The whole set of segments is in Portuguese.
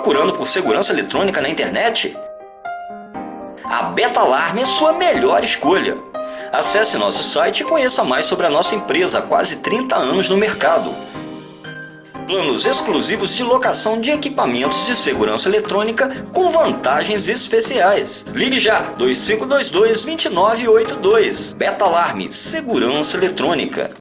Procurando por segurança eletrônica na internet? A Betalarm é sua melhor escolha. Acesse nosso site e conheça mais sobre a nossa empresa há quase 30 anos no mercado. Planos exclusivos de locação de equipamentos de segurança eletrônica com vantagens especiais. Ligue já, 2522-2982. Betalarm, segurança eletrônica.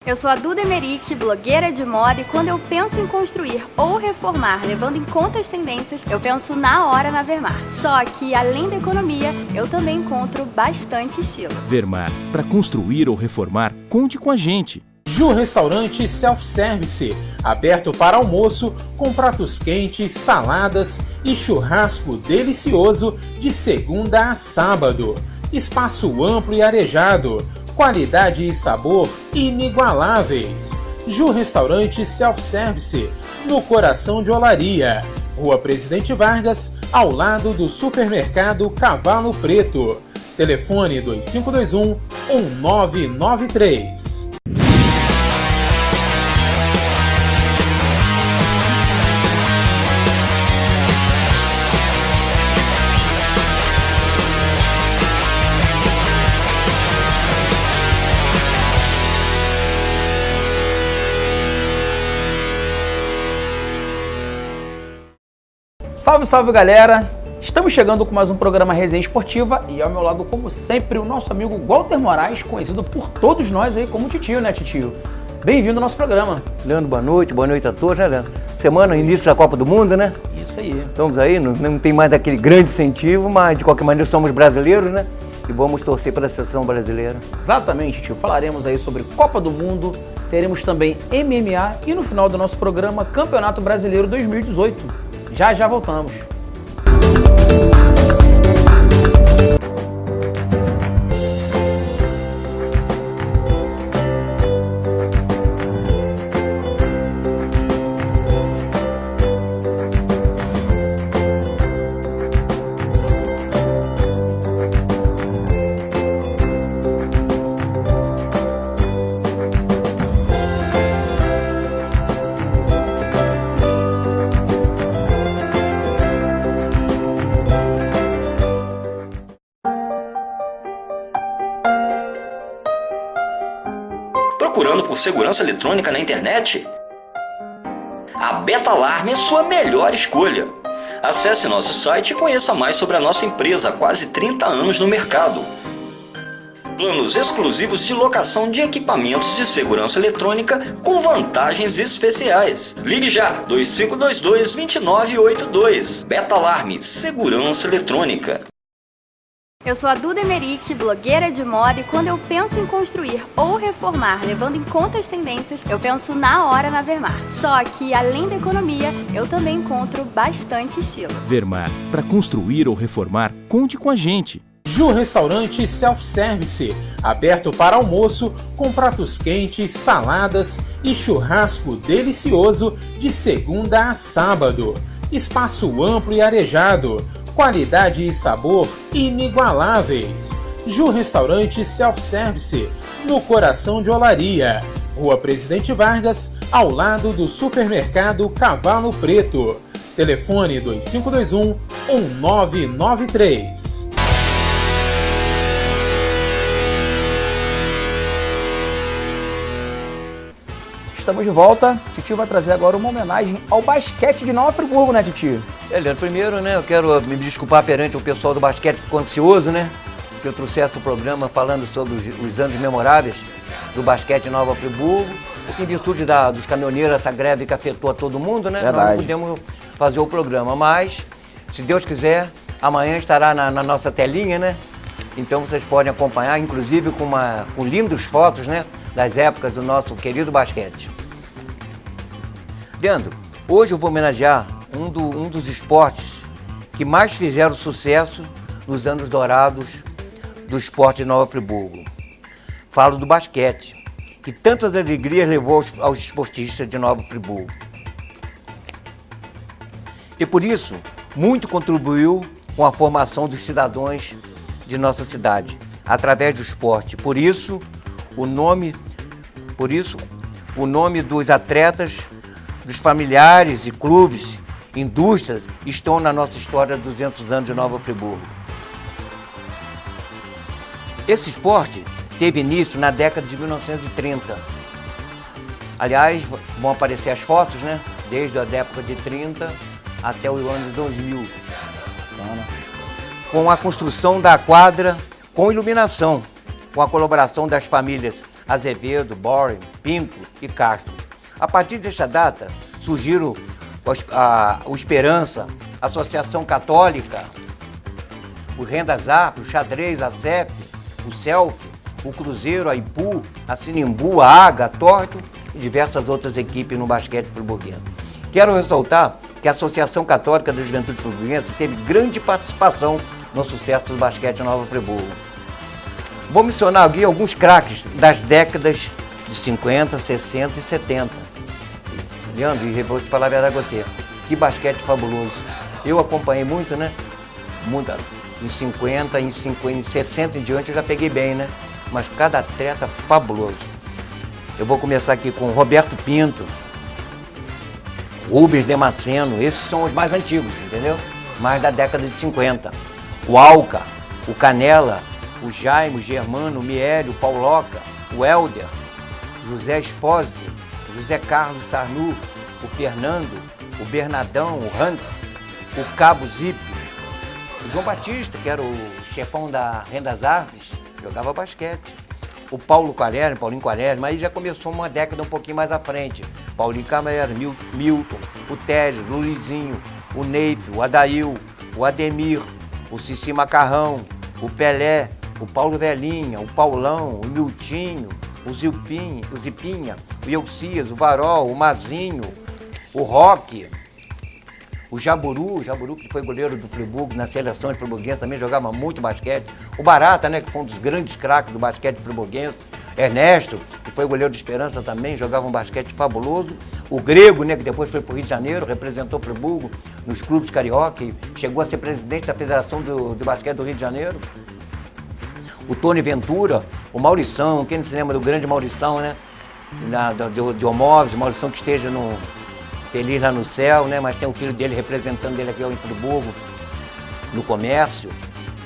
Eu sou a Duda Emerick, blogueira de moda, e quando eu penso em construir ou reformar, levando em conta as tendências, eu penso na hora na Vermar. Só que, além da economia, eu também encontro bastante estilo. Vermar, para construir ou reformar, conte com a gente. Ju Restaurante Self-Service, aberto para almoço com pratos quentes, saladas e churrasco delicioso de segunda a sábado. Espaço amplo e arejado. Qualidade e sabor inigualáveis. Ju Restaurante Self-Service, no coração de Olaria. Rua Presidente Vargas, ao lado do supermercado Cavalo Preto. Telefone 2521-1993. Salve, salve galera! Estamos chegando com mais um programa Resenha Esportiva e ao meu lado, como sempre, o nosso amigo Walter Moraes, conhecido por todos nós aí como Titio, né Titio? Bem-vindo ao nosso programa. Leandro, boa noite a todos, né Leandro? Semana, início da Copa do Mundo, né? Isso aí. Estamos aí, não tem mais aquele grande incentivo, mas de qualquer maneira somos brasileiros, né? E vamos torcer pela seleção brasileira. Exatamente, Titio. Falaremos aí sobre Copa do Mundo, teremos também MMA e no final do nosso programa, Campeonato Brasileiro 2018. Já voltamos. Procurando por segurança eletrônica na internet? A Betalarm é sua melhor escolha. Acesse nosso site e conheça mais sobre a nossa empresa há quase 30 anos no mercado. Planos exclusivos de locação de equipamentos de segurança eletrônica com vantagens especiais. Ligue já, 2522-2982. Betalarm, segurança eletrônica. Eu sou a Duda Emerick, blogueira de moda, e quando eu penso em construir ou reformar, levando em conta as tendências, eu penso na hora na Vermar. Só que, além da economia, eu também encontro bastante estilo. Vermar, para construir ou reformar, conte com a gente. Ju Restaurante Self-Service, aberto para almoço com pratos quentes, saladas e churrasco delicioso de segunda a sábado. Espaço amplo e arejado. Qualidade e sabor inigualáveis. Ju Restaurante Self-Service, no coração de Olaria. Rua Presidente Vargas, ao lado do supermercado Cavalo Preto. Telefone 2521-1993. Estamos de volta. Titio vai trazer agora uma homenagem ao basquete de Nova Friburgo, né, Titio? Leandro, primeiro, né, eu quero me desculpar perante o pessoal do basquete que ficou ansioso, né? Que eu trouxesse o programa falando sobre os anos memoráveis do basquete em Nova Friburgo, porque em virtude dos caminhoneiros, essa greve que afetou a todo mundo, né? Verdade. Nós não podemos fazer o programa, mas, se Deus quiser, amanhã estará na nossa telinha, né? Então vocês podem acompanhar, inclusive com lindas fotos, né? Das épocas do nosso querido basquete. Leandro, hoje eu vou homenagear um dos esportes que mais fizeram sucesso nos anos dourados do esporte de Nova Friburgo. Falo do basquete, que tantas alegrias levou aos esportistas de Nova Friburgo. E por isso, muito contribuiu com a formação dos cidadãos de nossa cidade, através do esporte. Por isso, o nome dos atletas, dos familiares e clubes indústrias estão na nossa história de 200 anos de Nova Friburgo. Esse esporte teve início na década de 1930. Aliás, vão aparecer as fotos, né? Desde a época de 30 até os anos 2000. Com a construção da quadra com iluminação, com a colaboração das famílias Azevedo, Boring, Pinto e Castro. A partir desta data, surgiram o Esperança, a Associação Católica, o Rendas Arp, o Xadrez, a CEF, o CELF, o Cruzeiro, a Ipu, a Sinimbu, a AGA, a Torto e diversas outras equipes no basquete friburguense. Quero ressaltar que a Associação Católica da Juventude Friburguense teve grande participação no sucesso do basquete em Nova Friburgo. Vou mencionar aqui alguns craques das décadas de 50, 60 e 70. Leandro, e vou te falar a verdade a você, que basquete fabuloso. Eu acompanhei muito, né? Muito, em 50, em 60 em diante eu já peguei bem, né? Mas cada atleta fabuloso. Eu vou começar aqui com Roberto Pinto, Rubens Damasceno, esses são os mais antigos, entendeu? Mais da década de 50. O Alca, o Canela, o Jaime, o Germano, o Miélio, o Pauloca, o Helder, José Espósito, José Carlos Sarnu, o Fernando, o Bernardão, o Hans, o Cabo Zip, o João Batista, que era o chefão da Rendas Artes, jogava basquete. O Paulinho Quaresma, mas aí já começou uma década um pouquinho mais à frente. Paulinho Camero, Milton, o Teres, o Luizinho, o Neif, o Adail, o Ademir, o Cici Macarrão, o Pelé, o Paulo Velhinha, o Paulão, o Miltinho, o Zipinha, o Eucias, o Varol, o Mazinho, o Roque, o Jaburu que foi goleiro do Friburgo, na seleção de friburguense, também jogava muito basquete. O Barata, né, que foi um dos grandes craques do basquete friburguense. Ernesto, que foi goleiro de Esperança também, jogava um basquete fabuloso. O Grego, né, que depois foi para o Rio de Janeiro, representou o Friburgo nos clubes carioca e chegou a ser presidente da Federação de Basquete do Rio de Janeiro. O Tony Ventura, o Maurição, quem não se lembra do grande Maurição, né? De Homóveis, Maurição que esteja feliz lá no céu, né? Mas tem o filho dele representando ele aqui em Friburgo, no comércio.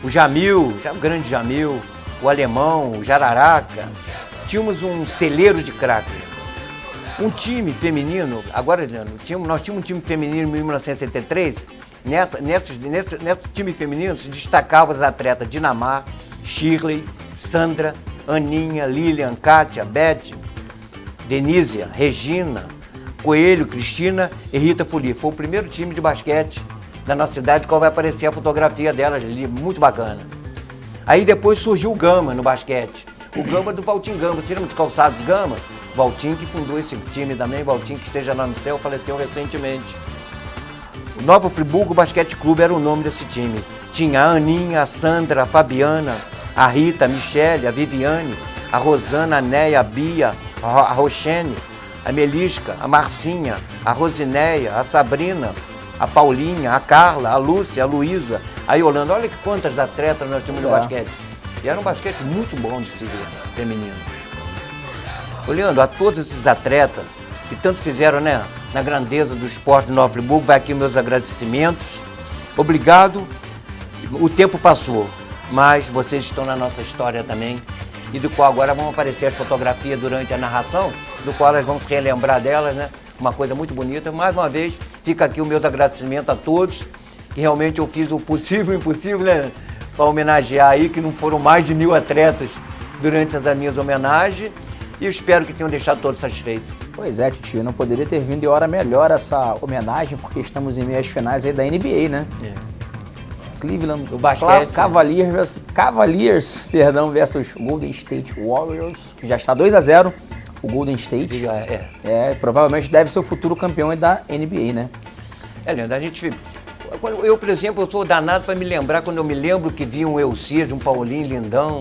O Jamil, o grande Jamil, o Alemão, o Jararaca. Tínhamos um celeiro de craques. Um time feminino, agora nós tínhamos um time feminino em 1973, nesse time feminino se destacavam as atletas Dinamar, Shirley, Sandra, Aninha, Lilian, Kátia, Beth, Denísia, Regina, Coelho, Cristina e Rita Fuli. Foi o primeiro time de basquete da nossa cidade, qual vai aparecer a fotografia delas ali, muito bacana. Aí depois surgiu o Gama no basquete. O Gama do Valtim Gama, você lembra dos Calçados Gama? Valtim que fundou esse time também, Valtim que esteja lá no céu, faleceu recentemente. O Nova Friburgo Basquete Clube era o nome desse time. Tinha a Aninha, a Sandra, a Fabiana, a Rita, a Michele, a Viviane, a Rosana, a Neia, a Bia, a Roxene, a Melisca, a Marcinha, a Rosineia, a Sabrina, a Paulinha, a Carla, a Lúcia, a Luísa, a Yolanda. Olha que quantas atletas nós tínhamos no basquete. E era um basquete muito bom de se ver, feminino. Olhando a todos esses atletas que tanto fizeram, né, na grandeza do esporte de Nova Friburgo, vai aqui meus agradecimentos. Obrigado. O tempo passou, mas vocês estão na nossa história também, e do qual agora vão aparecer as fotografias durante a narração, do qual nós vamos relembrar delas, né? Uma coisa muito bonita. Mais uma vez, fica aqui o meu agradecimento a todos, que realmente eu fiz o possível e o impossível, né? Para homenagear aí, que não foram mais de 1000 atletas durante essas minhas homenagens, e eu espero que tenham deixado todos satisfeitos. Pois é, titio, não poderia ter vindo em hora melhor essa homenagem, porque estamos em meias finais aí da NBA, né? Cleveland, o basquete, Cavaliers versus Golden State Warriors, que já está 2-0, o Golden State. Provavelmente deve ser o futuro campeão da NBA, né? Leandro, eu, por exemplo, eu sou danado para me lembrar, quando eu me lembro que vi um Eucias, um Paulinho Lindão,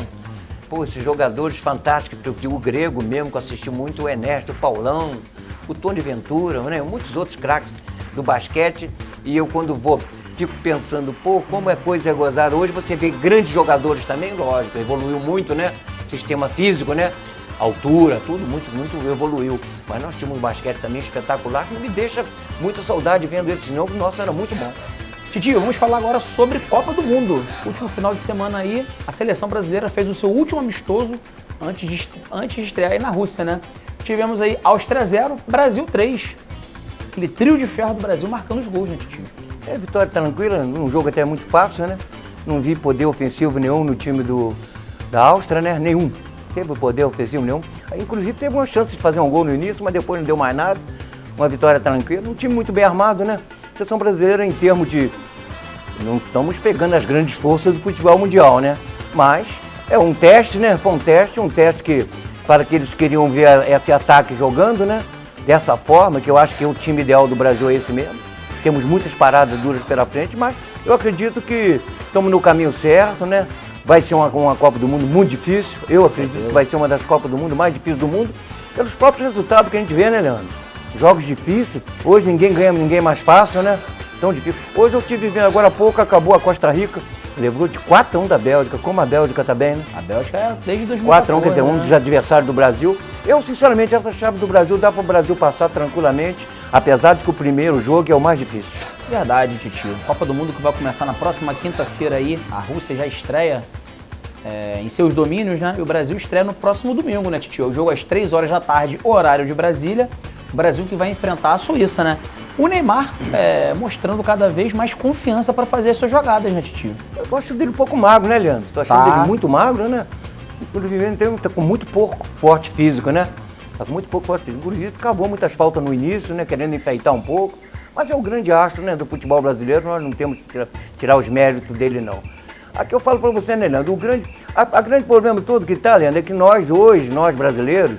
pô, esses jogadores fantásticos, o Grego mesmo, que eu assisti muito, o Ernesto, o Paulão, o Tony Ventura, né? Muitos outros craques do basquete, e eu quando fico pensando, pô, como é coisa gozar. Hoje você vê grandes jogadores também, lógico, evoluiu muito, né? Sistema físico, né? altura, tudo muito evoluiu. Mas nós tínhamos um basquete também espetacular, que não me deixa muita saudade vendo esse não, que o nosso era muito bom. Titio, vamos falar agora sobre Copa do Mundo. Último final de semana aí, a seleção brasileira fez o seu último amistoso antes de estrear aí na Rússia, né? Tivemos aí Áustria 0, Brasil 3. Aquele trio de ferro do Brasil marcando os gols, né, Titio? Vitória tranquila, um jogo até muito fácil, né? Não vi poder ofensivo nenhum no time da Áustria, né? Nenhum. Teve poder ofensivo nenhum. Aí, inclusive, teve uma chance de fazer um gol no início, mas depois não deu mais nada. Uma vitória tranquila. Um time muito bem armado, né? A seleção brasileira, em termos de... Não estamos pegando as grandes forças do futebol mundial, né? Mas é um teste, né? Foi um teste que, para que eles queriam ver esse ataque jogando, né? Dessa forma, que eu acho que o time ideal do Brasil é esse mesmo. Temos muitas paradas duras pela frente, mas eu acredito que estamos no caminho certo, né? Vai ser uma Copa do Mundo muito difícil. Eu acredito que vai ser uma das Copas do Mundo mais difíceis do mundo, pelos próprios resultados que a gente vê, né, Leandro? Jogos difíceis. Hoje ninguém ganha, ninguém mais fácil, né? Tão difícil. Hoje eu estive vendo agora há pouco, acabou a Costa Rica, levou de 4-1 da Bélgica. Como a Bélgica tá bem, né? A Bélgica é desde 2014. 4-1, quer dizer, um dos adversários do Brasil. Eu, sinceramente, essa chave do Brasil dá para o Brasil passar tranquilamente, apesar de que o primeiro jogo é o mais difícil. Verdade, Titio. Copa do Mundo que vai começar na próxima quinta-feira aí. A Rússia já estreia em seus domínios, né? E o Brasil estreia no próximo domingo, né, Titio? O jogo às 3 horas da tarde, horário de Brasília. O Brasil que vai enfrentar a Suíça, né? O Neymar mostrando cada vez mais confiança para fazer as suas jogadas, né, Titio? Eu tô achando dele um pouco magro, né, Leandro? Tô achando dele muito magro, né? Inclusive, tá com muito pouco forte físico, né? Tá com muito pouco forte físico. Inclusive, cavou muitas faltas no início, né? Querendo enfeitar um pouco. Mas é o grande astro, né, do futebol brasileiro. Nós não temos que tirar os méritos dele, não. Aqui eu falo para você, né, Leandro? O grande problema todo que tá, Leandro, é que nós hoje, nós brasileiros,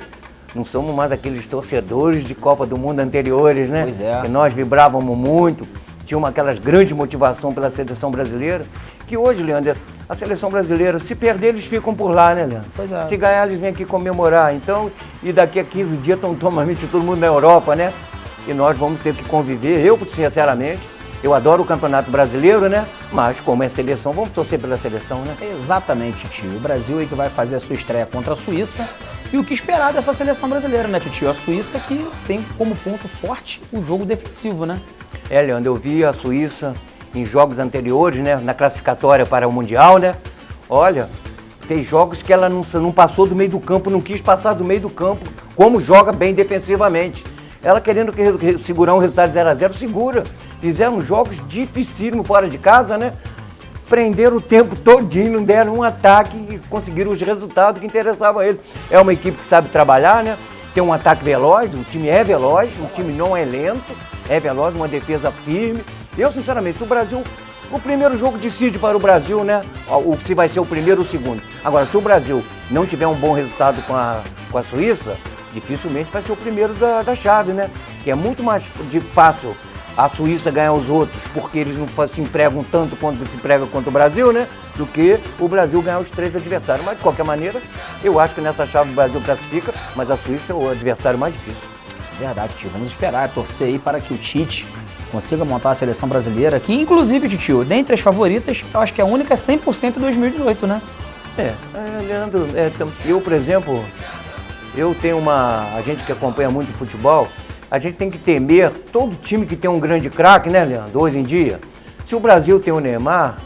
não somos mais aqueles torcedores de Copa do Mundo anteriores, né? Pois é. Que nós vibrávamos muito, tínhamos aquelas grandes motivações pela seleção brasileira, que hoje, Leandro, a seleção brasileira, se perder, eles ficam por lá, né, Leandro? Pois é. Se ganhar, eles vêm aqui comemorar. Então, e daqui a 15 dias estão totalmente todo mundo na Europa, né? E nós vamos ter que conviver. Eu, sinceramente, eu adoro o Campeonato Brasileiro, né? Mas como é seleção, vamos torcer pela seleção, né? Exatamente, Titio. O Brasil aí que vai fazer a sua estreia contra a Suíça. E o que esperar dessa seleção brasileira, né, Titio? A Suíça que tem como ponto forte o jogo defensivo, né? Leandro, eu vi a Suíça em jogos anteriores, né? Na classificatória para o Mundial, né? Olha, fez jogos que ela não passou do meio do campo, não quis passar do meio do campo, como joga bem defensivamente. Ela querendo segurar um resultado 0-0, segura. Fizeram jogos dificílimos fora de casa, né? Prenderam o tempo todinho, não deram um ataque e conseguiram os resultados que interessavam a eles. É uma equipe que sabe trabalhar, né? Tem um ataque veloz, o time é veloz, o time não é lento, é veloz, uma defesa firme. Eu, sinceramente, se o Brasil... O primeiro jogo decide para o Brasil, né? Se vai ser o primeiro ou o segundo. Agora, se o Brasil não tiver um bom resultado com a Suíça, dificilmente vai ser o primeiro da chave, né? Que é muito mais fácil a Suíça ganhar os outros, porque eles não se empregam tanto quanto se emprega contra o Brasil, né? Do que o Brasil ganhar os 3 adversários. Mas, de qualquer maneira, eu acho que nessa chave o Brasil classifica, mas a Suíça é o adversário mais difícil. Verdade, Tio. Vamos esperar, torcer aí para que o Tite consiga montar a seleção brasileira, que inclusive, Tio, dentre as favoritas, eu acho que a única é 100% em 2018, né? Leandro, eu, por exemplo, eu tenho a gente que acompanha muito futebol, a gente tem que temer todo time que tem um grande craque, né, Leandro, hoje em dia. Se o Brasil tem o Neymar,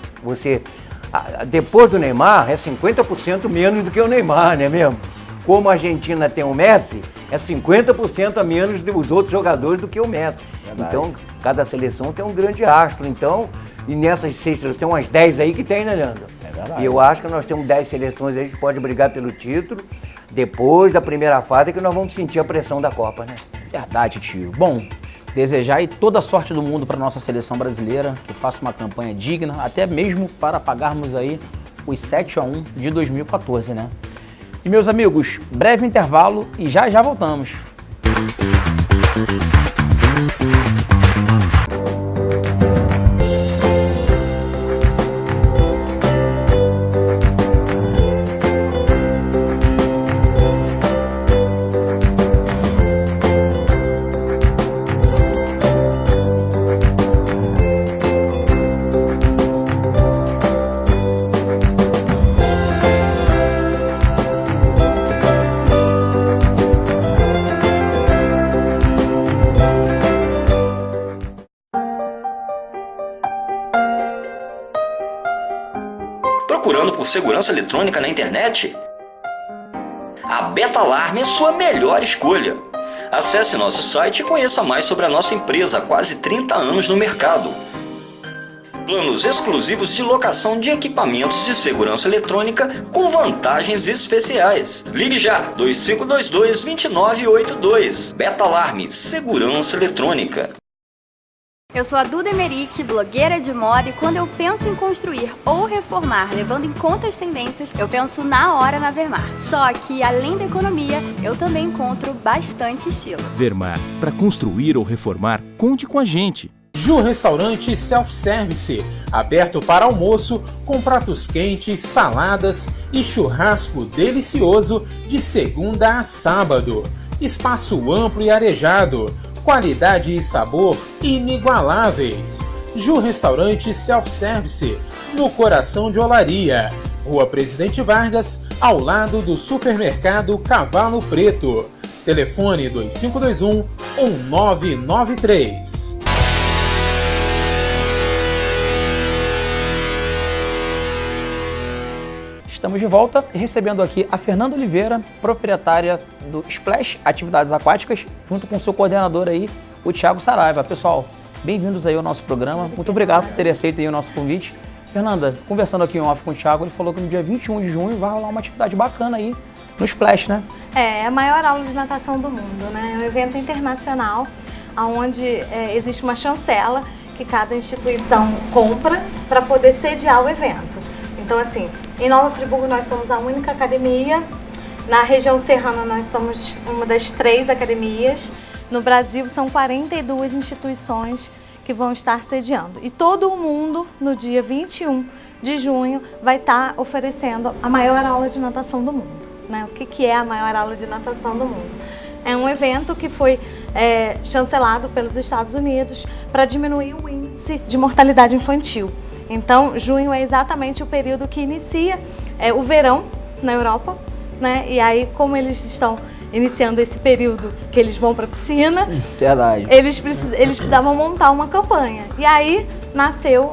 depois do Neymar, é 50% menos do que o Neymar, né mesmo? Como a Argentina tem o Messi, é 50% a menos dos outros jogadores do que o Messi. Verdade. Então, cada seleção tem um grande astro, então, e nessas 6 seleções, tem umas 10 aí que tem, né, Leandro? É verdade. E eu acho que nós temos 10 seleções aí que pode brigar pelo título, depois da primeira fase, que nós vamos sentir a pressão da Copa, né? Verdade, Tio. Bom, desejar aí toda a sorte do mundo para nossa seleção brasileira, que faça uma campanha digna, até mesmo para pagarmos aí os 7-1 de 2014, né? E meus amigos, breve intervalo e já voltamos. segurança eletrônica na internet? A Betalarme é sua melhor escolha. Acesse nosso site e conheça mais sobre a nossa empresa há quase 30 anos no mercado. Planos exclusivos de locação de equipamentos de segurança eletrônica com vantagens especiais. Ligue já, 2522-2982. Betalarme, segurança eletrônica. Eu sou a Duda Emerick, blogueira de moda, e quando eu penso em construir ou reformar, levando em conta as tendências, eu penso na hora na Vermar. Só que, além da economia, eu também encontro bastante estilo. Vermar, para construir ou reformar, conte com a gente. Ju Restaurante Self-Service, aberto para almoço, com pratos quentes, saladas e churrasco delicioso de segunda a sábado. Espaço amplo e arejado, qualidade e sabor inigualáveis. Ju Restaurante Self-Service, no coração de Olaria, Rua Presidente Vargas, ao lado do supermercado Cavalo Preto. Telefone 2521-1993. Estamos de volta e recebendo aqui a Fernanda Oliveira, proprietária do Splash Atividades Aquáticas, junto com o seu coordenador aí, o Thiago Saraiva. Pessoal, bem-vindos aí ao nosso programa. Muito obrigado por terem aceito aí o nosso convite. Fernanda, conversando aqui em off com o Thiago, ele falou que no dia 21 de junho vai rolar uma atividade bacana aí no Splash, né? É a maior aula de natação do mundo, né? É um evento internacional onde existe uma chancela que cada instituição compra para poder sediar o evento. Então, assim, em Nova Friburgo nós somos a única academia, na região serrana nós somos uma das 3 academias, no Brasil são 42 instituições que vão estar sediando. E todo o mundo, no dia 21 de junho, vai estar oferecendo a maior aula de natação do mundo. Né? O que é a maior aula de natação do mundo? É um evento que foi chancelado pelos Estados Unidos para diminuir o índice de mortalidade infantil. Então, junho é exatamente o período que inicia o verão na Europa, né? E aí, como eles estão iniciando esse período que eles vão para a piscina, verdade, eles precisavam montar uma campanha. E aí nasceu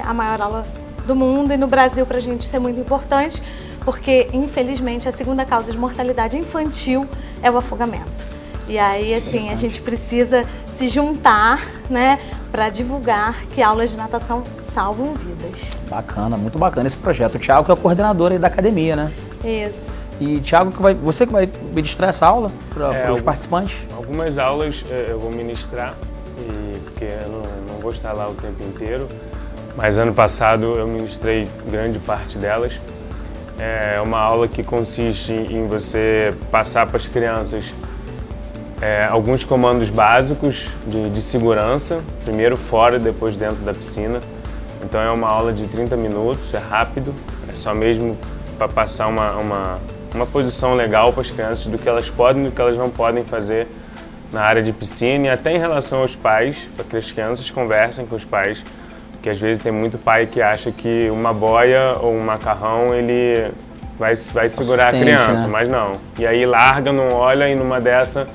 a maior aula do mundo, e no Brasil, para a gente, isso é muito importante, porque, infelizmente, a segunda causa de mortalidade infantil é o afogamento. E aí, assim, a gente precisa se juntar, né, para divulgar que aulas de natação salvam vidas. Bacana, muito bacana esse projeto. O Thiago que é o coordenador aí da academia, né? Isso. E Thiago, você que vai ministrar essa aula para os participantes? Algumas aulas eu vou ministrar, porque eu não vou estar lá o tempo inteiro, mas ano passado eu ministrei grande parte delas. É uma aula que consiste em você passar para as crianças alguns comandos básicos de segurança, primeiro fora e depois dentro da piscina. Então é uma aula de 30 minutos, é rápido, é só mesmo para passar uma posição legal para as crianças do que elas podem e do que elas não podem fazer na área de piscina, e até em relação aos pais, para que as crianças conversem com os pais, porque às vezes tem muito pai que acha que uma boia ou um macarrão ele vai segurar a criança, né? Mas não. E aí larga, não olha, e numa dessa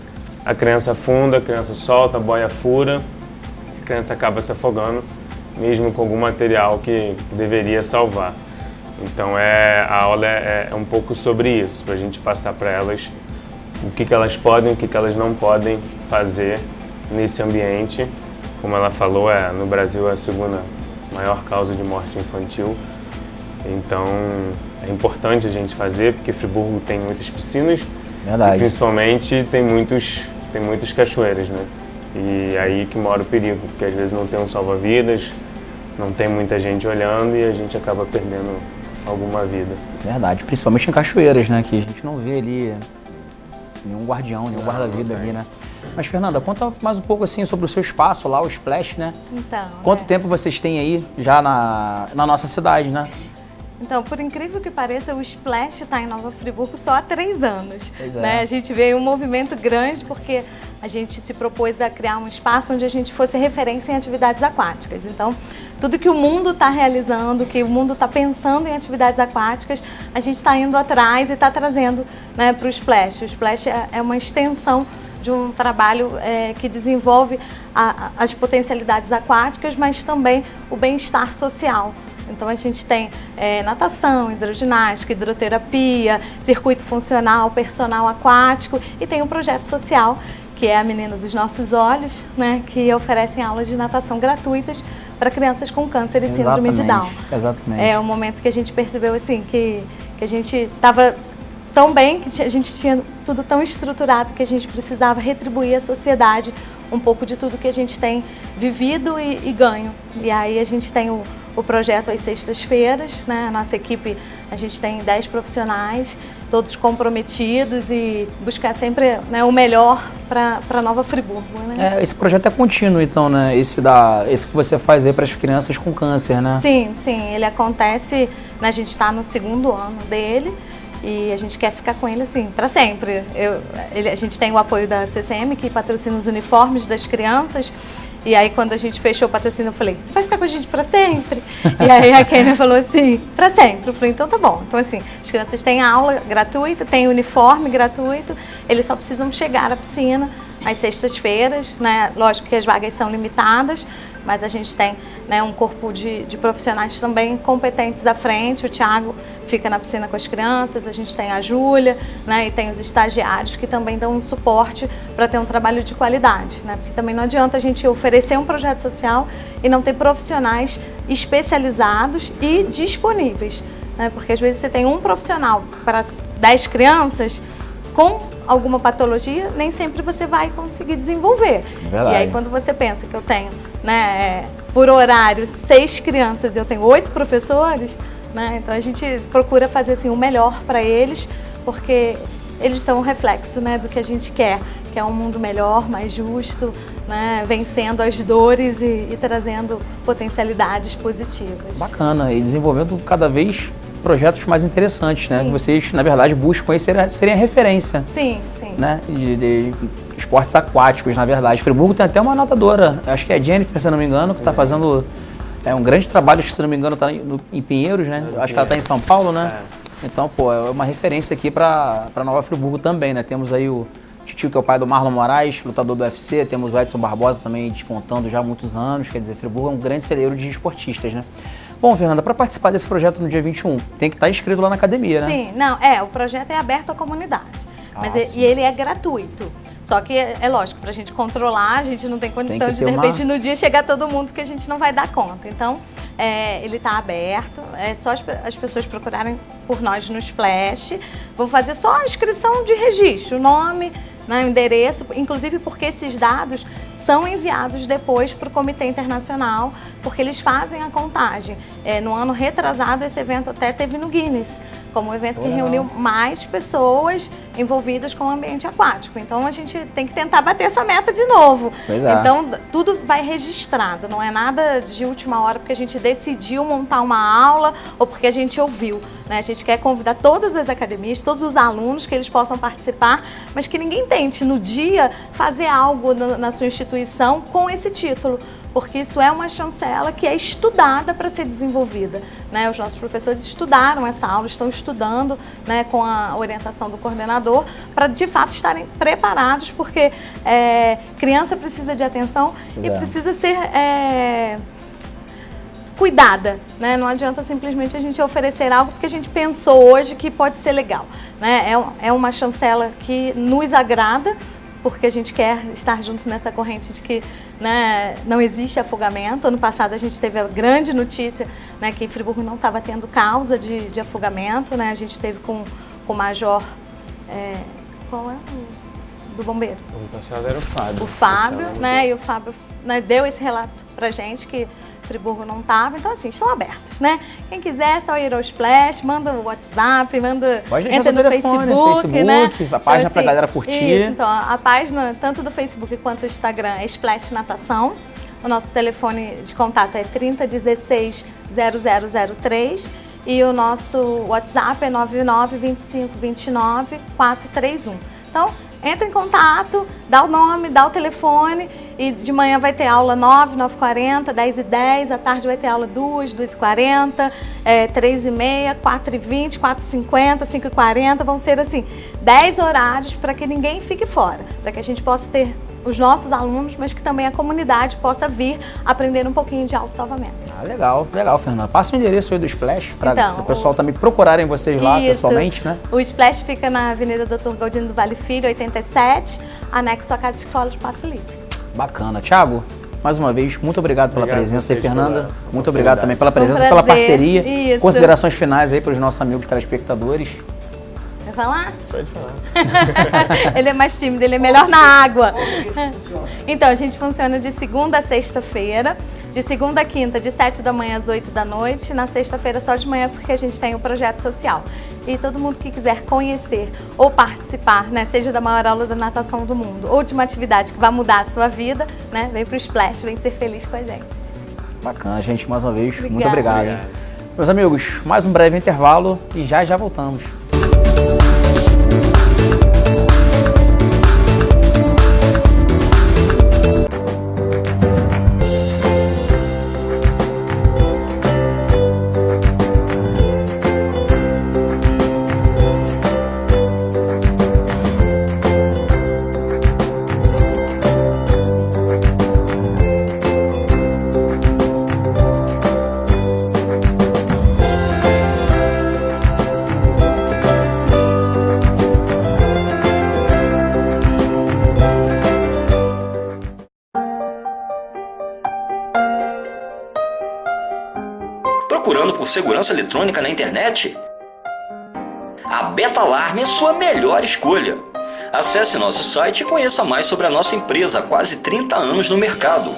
a criança afunda, a criança solta, a boia fura, a criança acaba se afogando, mesmo com algum material que deveria salvar. Então a aula é um pouco sobre isso, para a gente passar para elas o que elas podem e o que elas não podem fazer nesse ambiente. Como ela falou, no Brasil é a segunda maior causa de morte infantil. Então é importante a gente fazer, porque Friburgo tem muitas piscinas. Verdade. E principalmente tem muitas cachoeiras, né? E aí que mora o perigo, porque às vezes não tem um salva-vidas, não tem muita gente olhando e a gente acaba perdendo alguma vida. Verdade, principalmente em cachoeiras, né? Que a gente não vê ali nenhum guardião, nenhum guarda-vida ali, né? Mas, Fernanda, conta mais um pouco assim sobre o seu espaço lá, o Splash, né? Então, quanto tempo vocês têm aí já na nossa cidade, né? Então, por incrível que pareça, o Splash está em Nova Friburgo só há 3 anos. Né? A gente veio um movimento grande porque a gente se propôs a criar um espaço onde a gente fosse referência em atividades aquáticas. Então, tudo que o mundo está realizando, que o mundo está pensando em atividades aquáticas, a gente está indo atrás e está trazendo, né, para o Splash. O Splash é uma extensão de um trabalho que desenvolve as potencialidades aquáticas, mas também o bem-estar social. Então a gente tem natação, hidroginástica, hidroterapia, circuito funcional, personal aquático e tem um projeto social, que é a Menina dos Nossos Olhos, né, que oferecem aulas de natação gratuitas para crianças com câncer e síndrome de Down. Exatamente. É o momento que a gente percebeu assim que a gente estava tão bem, que a gente tinha tudo tão estruturado que a gente precisava retribuir à sociedade um pouco de tudo que a gente tem vivido e ganho. E aí a gente tem o projeto às sextas-feiras, né? A nossa equipe, a gente tem 10 profissionais, todos comprometidos e buscar sempre, né, o melhor para Nova Friburgo, né? Esse projeto é contínuo, então, né? Esse que você faz aí para as crianças com câncer, né? Sim, ele acontece, né, a gente está no 2º ano dele e a gente quer ficar com ele assim para sempre. A gente tem o apoio da CCM, que patrocina os uniformes das crianças. E aí, quando a gente fechou o patrocínio, eu falei, você vai ficar com a gente para sempre? E aí a Kênia falou assim, para sempre. Eu falei, então tá bom. Então assim, as crianças têm aula gratuita, têm uniforme gratuito, eles só precisam chegar à piscina às sextas-feiras, né? Lógico que as vagas são limitadas, mas a gente tem, né, um corpo de profissionais também competentes à frente. O Thiago fica na piscina com as crianças, a gente tem a Júlia, né, e tem os estagiários que também dão um suporte para ter um trabalho de qualidade, né? Porque também não adianta a gente oferecer um projeto social e não ter profissionais especializados e disponíveis, né? Porque às vezes você tem um profissional para 10 crianças com alguma patologia, nem sempre você vai conseguir desenvolver. Verdade. E aí quando você pensa que eu tenho, né, por horário 6 crianças e eu tenho 8 professores, né, então a gente procura fazer assim o melhor para eles, porque eles são um reflexo, né, do que a gente quer, que é um mundo melhor, mais justo, né, vencendo as dores e trazendo potencialidades positivas. Bacana, e desenvolvendo cada vez projetos mais interessantes, né? Que vocês, na verdade, buscam aí serem a referência. Sim. Né? De esportes aquáticos, na verdade. Friburgo tem até uma nadadora, acho que é a Jennifer, se eu não me engano, que está fazendo um grande trabalho, se não me engano, está em Pinheiros, né? Acho que ela está em São Paulo, né? Então, pô, é uma referência aqui para Nova Friburgo também, né? Temos aí o Titio, que é o pai do Marlon Moraes, lutador do UFC, temos o Edson Barbosa também despontando já há muitos anos, quer dizer, Friburgo é um grande celeiro de esportistas, né? Bom, Fernanda, para participar desse projeto no dia 21, tem que estar inscrito lá na academia, né? Sim, o projeto é aberto à comunidade, mas e ele é gratuito. Só que é lógico, para a gente controlar, a gente não tem condição de repente no dia chegar todo mundo, porque a gente não vai dar conta. Então, ele está aberto, é só as pessoas procurarem por nós no Splash. Vão fazer só a inscrição de registro, o nome, né, o endereço, inclusive porque esses dados são enviados depois para o Comitê Internacional, porque eles fazem a contagem. No ano retrasado, esse evento até teve no Guinness, como um evento que reuniu mais pessoas envolvidas com o ambiente aquático. Então, a gente tem que tentar bater essa meta de novo. Então, tudo vai registrado, não é nada de última hora porque a gente decidiu montar uma aula ou porque a gente ouviu, né? A gente quer convidar todas as academias, todos os alunos, que eles possam participar, mas que ninguém tente, no dia, fazer algo na sua instituição com esse título, porque isso é uma chancela que é estudada para ser desenvolvida, né? Os nossos professores estudaram essa aula, estão estudando, né, com a orientação do coordenador, para de fato estarem preparados, porque criança precisa de atenção e precisa ser cuidada, né? Não adianta simplesmente a gente oferecer algo porque a gente pensou hoje que pode ser legal, né? É uma chancela que nos agrada, porque a gente quer estar juntos nessa corrente de que, né, não existe afogamento. Ano passado a gente teve a grande notícia, né, que em Friburgo não estava tendo causa de afogamento, né? A gente teve com o major, qual é do bombeiro? Ano passado era o Fábio. O Fábio, né? E o Fábio, né, deu esse relato pra gente que Friburgo não estava. Então, assim, estão abertos, né? Quem quiser, é só ir ao Splash, manda o WhatsApp, entra no Facebook, né? A página pra galera curtir. Isso, então, a página, tanto do Facebook quanto do Instagram, é Splash Natação. O nosso telefone de contato é 3016 0003 e o nosso WhatsApp é 99 25 29 431. Então, entra em contato, dá o nome, dá o telefone E de manhã vai ter aula 9, 9h40, 10h10, à tarde vai ter aula 2, 2h40, 3h30, 4h20, 4h50, 5h40. Vão ser assim, 10 horários para que ninguém fique fora, para que a gente possa ter os nossos alunos, mas que também a comunidade possa vir aprender um pouquinho de autossalvamento. Ah, legal, legal, Fernanda. Passa o endereço aí do Splash para Então, o pessoal também procurarem vocês lá pessoalmente, né? O Splash fica na Avenida Dr. Galdino do Vale Filho, 87, anexo à Casa de Escola de Passo Livre. Bacana. Thiago, mais uma vez, muito obrigado pela presença aí, Fernanda. Muito obrigado também pela presença, prazer. pela parceria. Isso. Considerações finais aí para os nossos amigos telespectadores. Quer falar? Pode falar. Ele é mais tímido, ele é melhor na água. Então, a gente funciona de segunda a sexta-feira, de segunda a quinta, de 7 da manhã às 8 da noite, na sexta-feira só de manhã, porque a gente tem um projeto social. E todo mundo que quiser conhecer ou participar, né, seja da maior aula da natação do mundo, ou de uma atividade que vai mudar a sua vida, né, vem pro Splash, vem ser feliz com a gente. Bacana, gente, mais uma vez, Obrigada. muito obrigado. Hein? Meus amigos, mais um breve intervalo e já voltamos. Procurando por segurança eletrônica na internet? A Betalarm é sua melhor escolha. Acesse nosso site e conheça mais sobre a nossa empresa há quase 30 anos no mercado.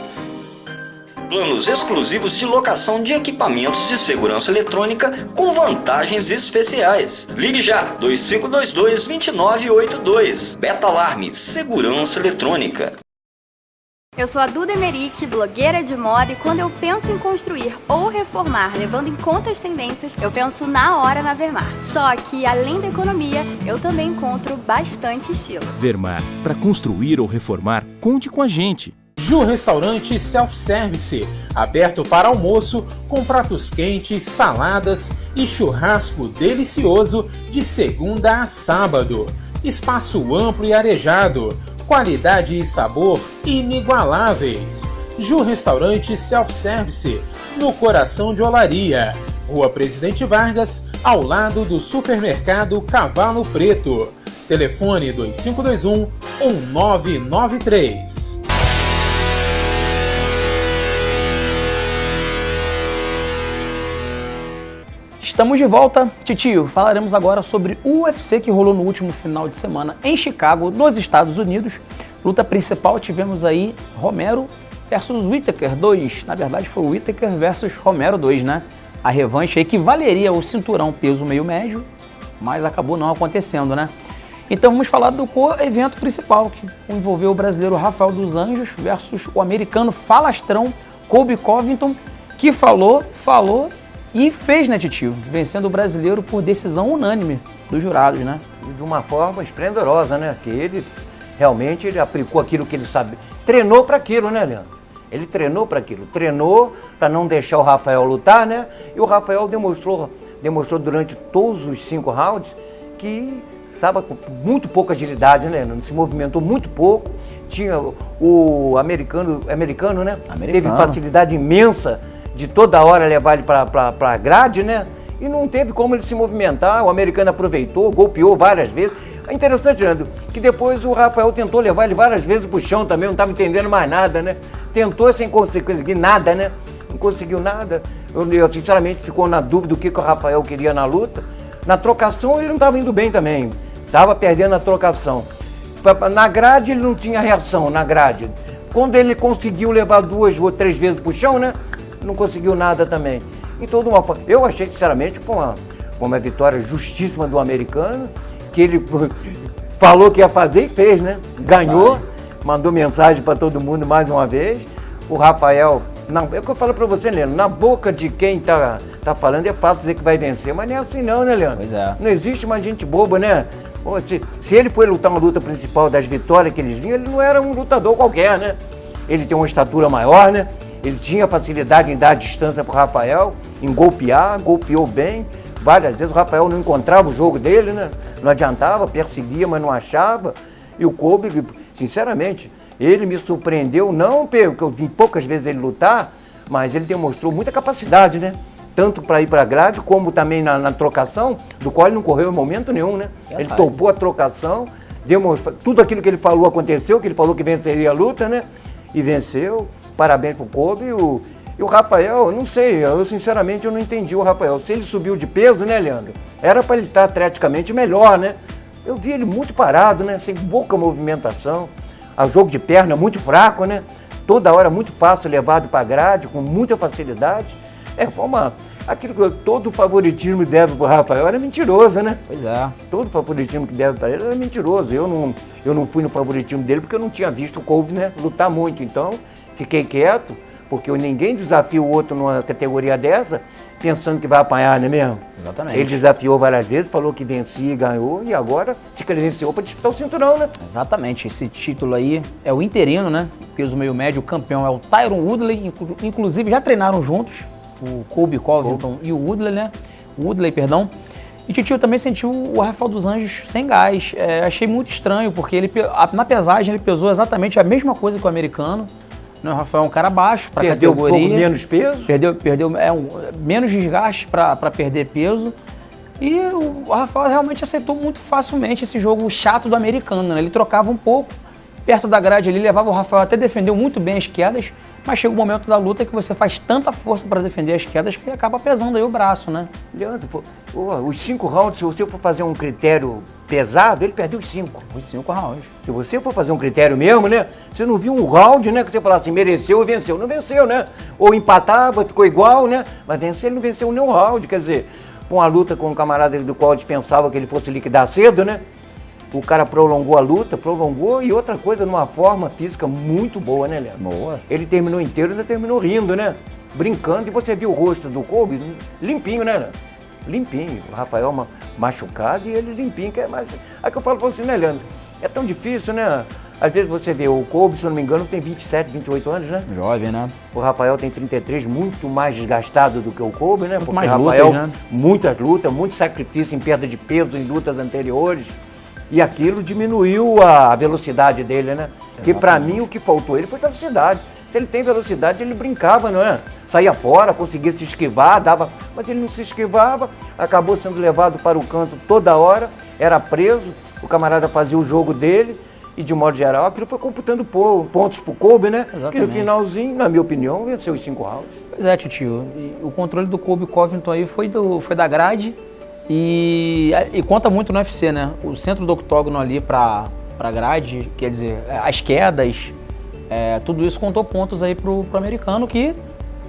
Planos exclusivos de locação de equipamentos de segurança eletrônica com vantagens especiais. Ligue já, 2522-2982. Betalarm, segurança eletrônica. Eu sou a Duda Emerick, blogueira de moda, e quando eu penso em construir ou reformar, levando em conta as tendências, eu penso na hora na Vermar. Só que, além da economia, eu também encontro bastante estilo. Vermar, para construir ou reformar, conte com a gente. Ju Restaurante Self-Service, aberto para almoço, com pratos quentes, saladas e churrasco delicioso de segunda a sábado. Espaço amplo e arejado. Qualidade e sabor inigualáveis. Ju Restaurante Self-Service, no coração de Olaria, Rua Presidente Vargas, ao lado do supermercado Cavalo Preto. Telefone 2521-1993. Estamos de volta, Titio. Falaremos agora sobre o UFC que rolou no último final de semana em Chicago, nos Estados Unidos. Luta principal, tivemos aí Romero versus Whittaker 2. Na verdade foi o Whittaker versus Romero 2, né? A revanche aí que valeria o cinturão peso meio médio, mas acabou não acontecendo, né? Então vamos falar do evento principal, que envolveu o brasileiro Rafael dos Anjos versus o americano falastrão Colby Covington, que falou e fez, né, Titio? Vencendo o brasileiro por decisão unânime dos jurados, né? E de uma forma esplendorosa, né? Que ele realmente aplicou aquilo que ele sabe. Treinou para aquilo, né, Leandro? Ele treinou para aquilo. Treinou para não deixar o Rafael lutar, né? E o Rafael demonstrou durante todos os 5 rounds que estava com muito pouca agilidade, né? Se movimentou muito pouco. Tinha o americano, né? Teve facilidade imensa de toda hora levar ele para a grade, né? E não teve como ele se movimentar, o americano aproveitou, golpeou várias vezes. É interessante, Leandro, que depois o Rafael tentou levar ele várias vezes pro chão também, não estava entendendo mais nada, né? Tentou sem conseguir nada, né? Não conseguiu nada. Eu sinceramente ficou na dúvida do que o Rafael queria na luta. Na trocação ele não estava indo bem também, estava perdendo a trocação. Na grade ele não tinha reação, na grade. Quando ele conseguiu levar 2 ou 3 vezes pro chão, né? Não conseguiu nada também. Então, de uma forma, eu achei sinceramente que foi uma vitória justíssima do americano, que ele falou que ia fazer e fez, né? Ganhou, mandou mensagem para todo mundo mais uma vez. O Rafael, é o que eu falo para você, Leandro, na boca de quem tá falando é fácil dizer que vai vencer, mas não é assim não, né, Leandro? Pois é. Não existe mais gente boba, né? Se ele foi lutar uma luta principal das vitórias que eles vinham, ele não era um lutador qualquer, né? ele tem uma estatura maior, né? Ele tinha facilidade em dar distância pro Rafael, em golpear, golpeou bem. Várias vezes o Rafael não encontrava o jogo dele, né? Não adiantava, perseguia, mas não achava. E o Kolbe, sinceramente, ele me surpreendeu, não porque eu vi poucas vezes ele lutar, mas ele demonstrou muita capacidade, né? Tanto para ir para a grade, como também na trocação, do qual ele não correu em momento nenhum, né? Ele topou a trocação, tudo aquilo que ele falou aconteceu, que ele falou que venceria a luta, né? E venceu. Parabéns pro Kolbe. E o Rafael, eu não sei, eu sinceramente eu não entendi o Rafael. Se ele subiu de peso, né, Leandro? Era para ele estar atleticamente melhor, né? Eu vi ele muito parado, né? Sem pouca movimentação. O jogo de perna muito fraco, né? Toda hora muito fácil, levado para a grade, com muita facilidade. Foi aquilo que todo favoritismo deve pro Rafael era mentiroso, né? Pois é. Todo favoritismo que deve para ele era mentiroso. Eu não fui no favoritismo dele porque eu não tinha visto o Kolbe, né, lutar muito. Então, fiquei quieto, porque ninguém desafia o outro numa categoria dessa pensando que vai apanhar, não é mesmo? Exatamente. Ele desafiou várias vezes, falou que vencia e ganhou, e agora se credenciou para disputar o cinturão, né? Exatamente. Esse título aí é o interino, né? Peso meio médio, o campeão é o Tyron Woodley, inclusive já treinaram juntos, o Colby Covington e o Woodley, né? Perdão. E Titio também sentiu o Rafael dos Anjos sem gás. Achei muito estranho, porque na pesagem ele pesou exatamente a mesma coisa que o americano. O Rafael é um cara baixo para categoria. Perdeu um pouco menos peso? Perdeu menos desgaste para perder peso. E o Rafael realmente aceitou muito facilmente esse jogo chato do americano, né? Ele trocava um pouco, perto da grade ali, levava o Rafael, até defendeu muito bem as quedas, mas chega o momento da luta que você faz tanta força para defender as quedas que acaba pesando aí o braço, né? Leandro, os 5 rounds, se você for fazer um critério pesado, ele perdeu os 5. Os 5 rounds. Se você for fazer um critério mesmo, né? Você não viu um round, né? Que você falasse assim, mereceu ou venceu. Não venceu, né? Ou empatava, ficou igual, né? Mas venceu, ele não venceu nenhum round. Quer dizer, com a luta com um camarada do qual dispensava que ele fosse liquidar cedo, né? O cara prolongou a luta, e outra coisa, numa forma física muito boa, né, Leandro? Boa. Ele terminou inteiro, ainda terminou rindo, né? Brincando, e você viu o rosto do Kolbe limpinho, né, Leandro? Limpinho. O Rafael machucado e ele limpinho, que é mais... Aí que eu falo pra você, né, Leandro? É tão difícil, né? Às vezes você vê, o Kolbe, se eu não me engano, tem 27, 28 anos, né? Jovem, né? O Rafael tem 33, muito mais desgastado do que o Kolbe, né? Muito porque mais o Rafael, lutas, né? Muitas lutas, muito sacrifício em perda de peso em lutas anteriores. E aquilo diminuiu a velocidade dele, né? Porque pra mim o que faltou ele foi velocidade. Se ele tem velocidade, ele brincava, não é? Saía fora, conseguia se esquivar, mas ele não se esquivava, acabou sendo levado para o canto toda hora, era preso, o camarada fazia o jogo dele, e de modo geral aquilo foi computando pontos pro Kolbe, né? Exatamente. Que no finalzinho, na minha opinião, venceu os 5 rounds. Pois é, Titio. E o controle do Colby Covington aí foi da grade. E conta muito no UFC, né? O centro do octógono ali pra grade, quer dizer, as quedas, tudo isso contou pontos aí pro americano, que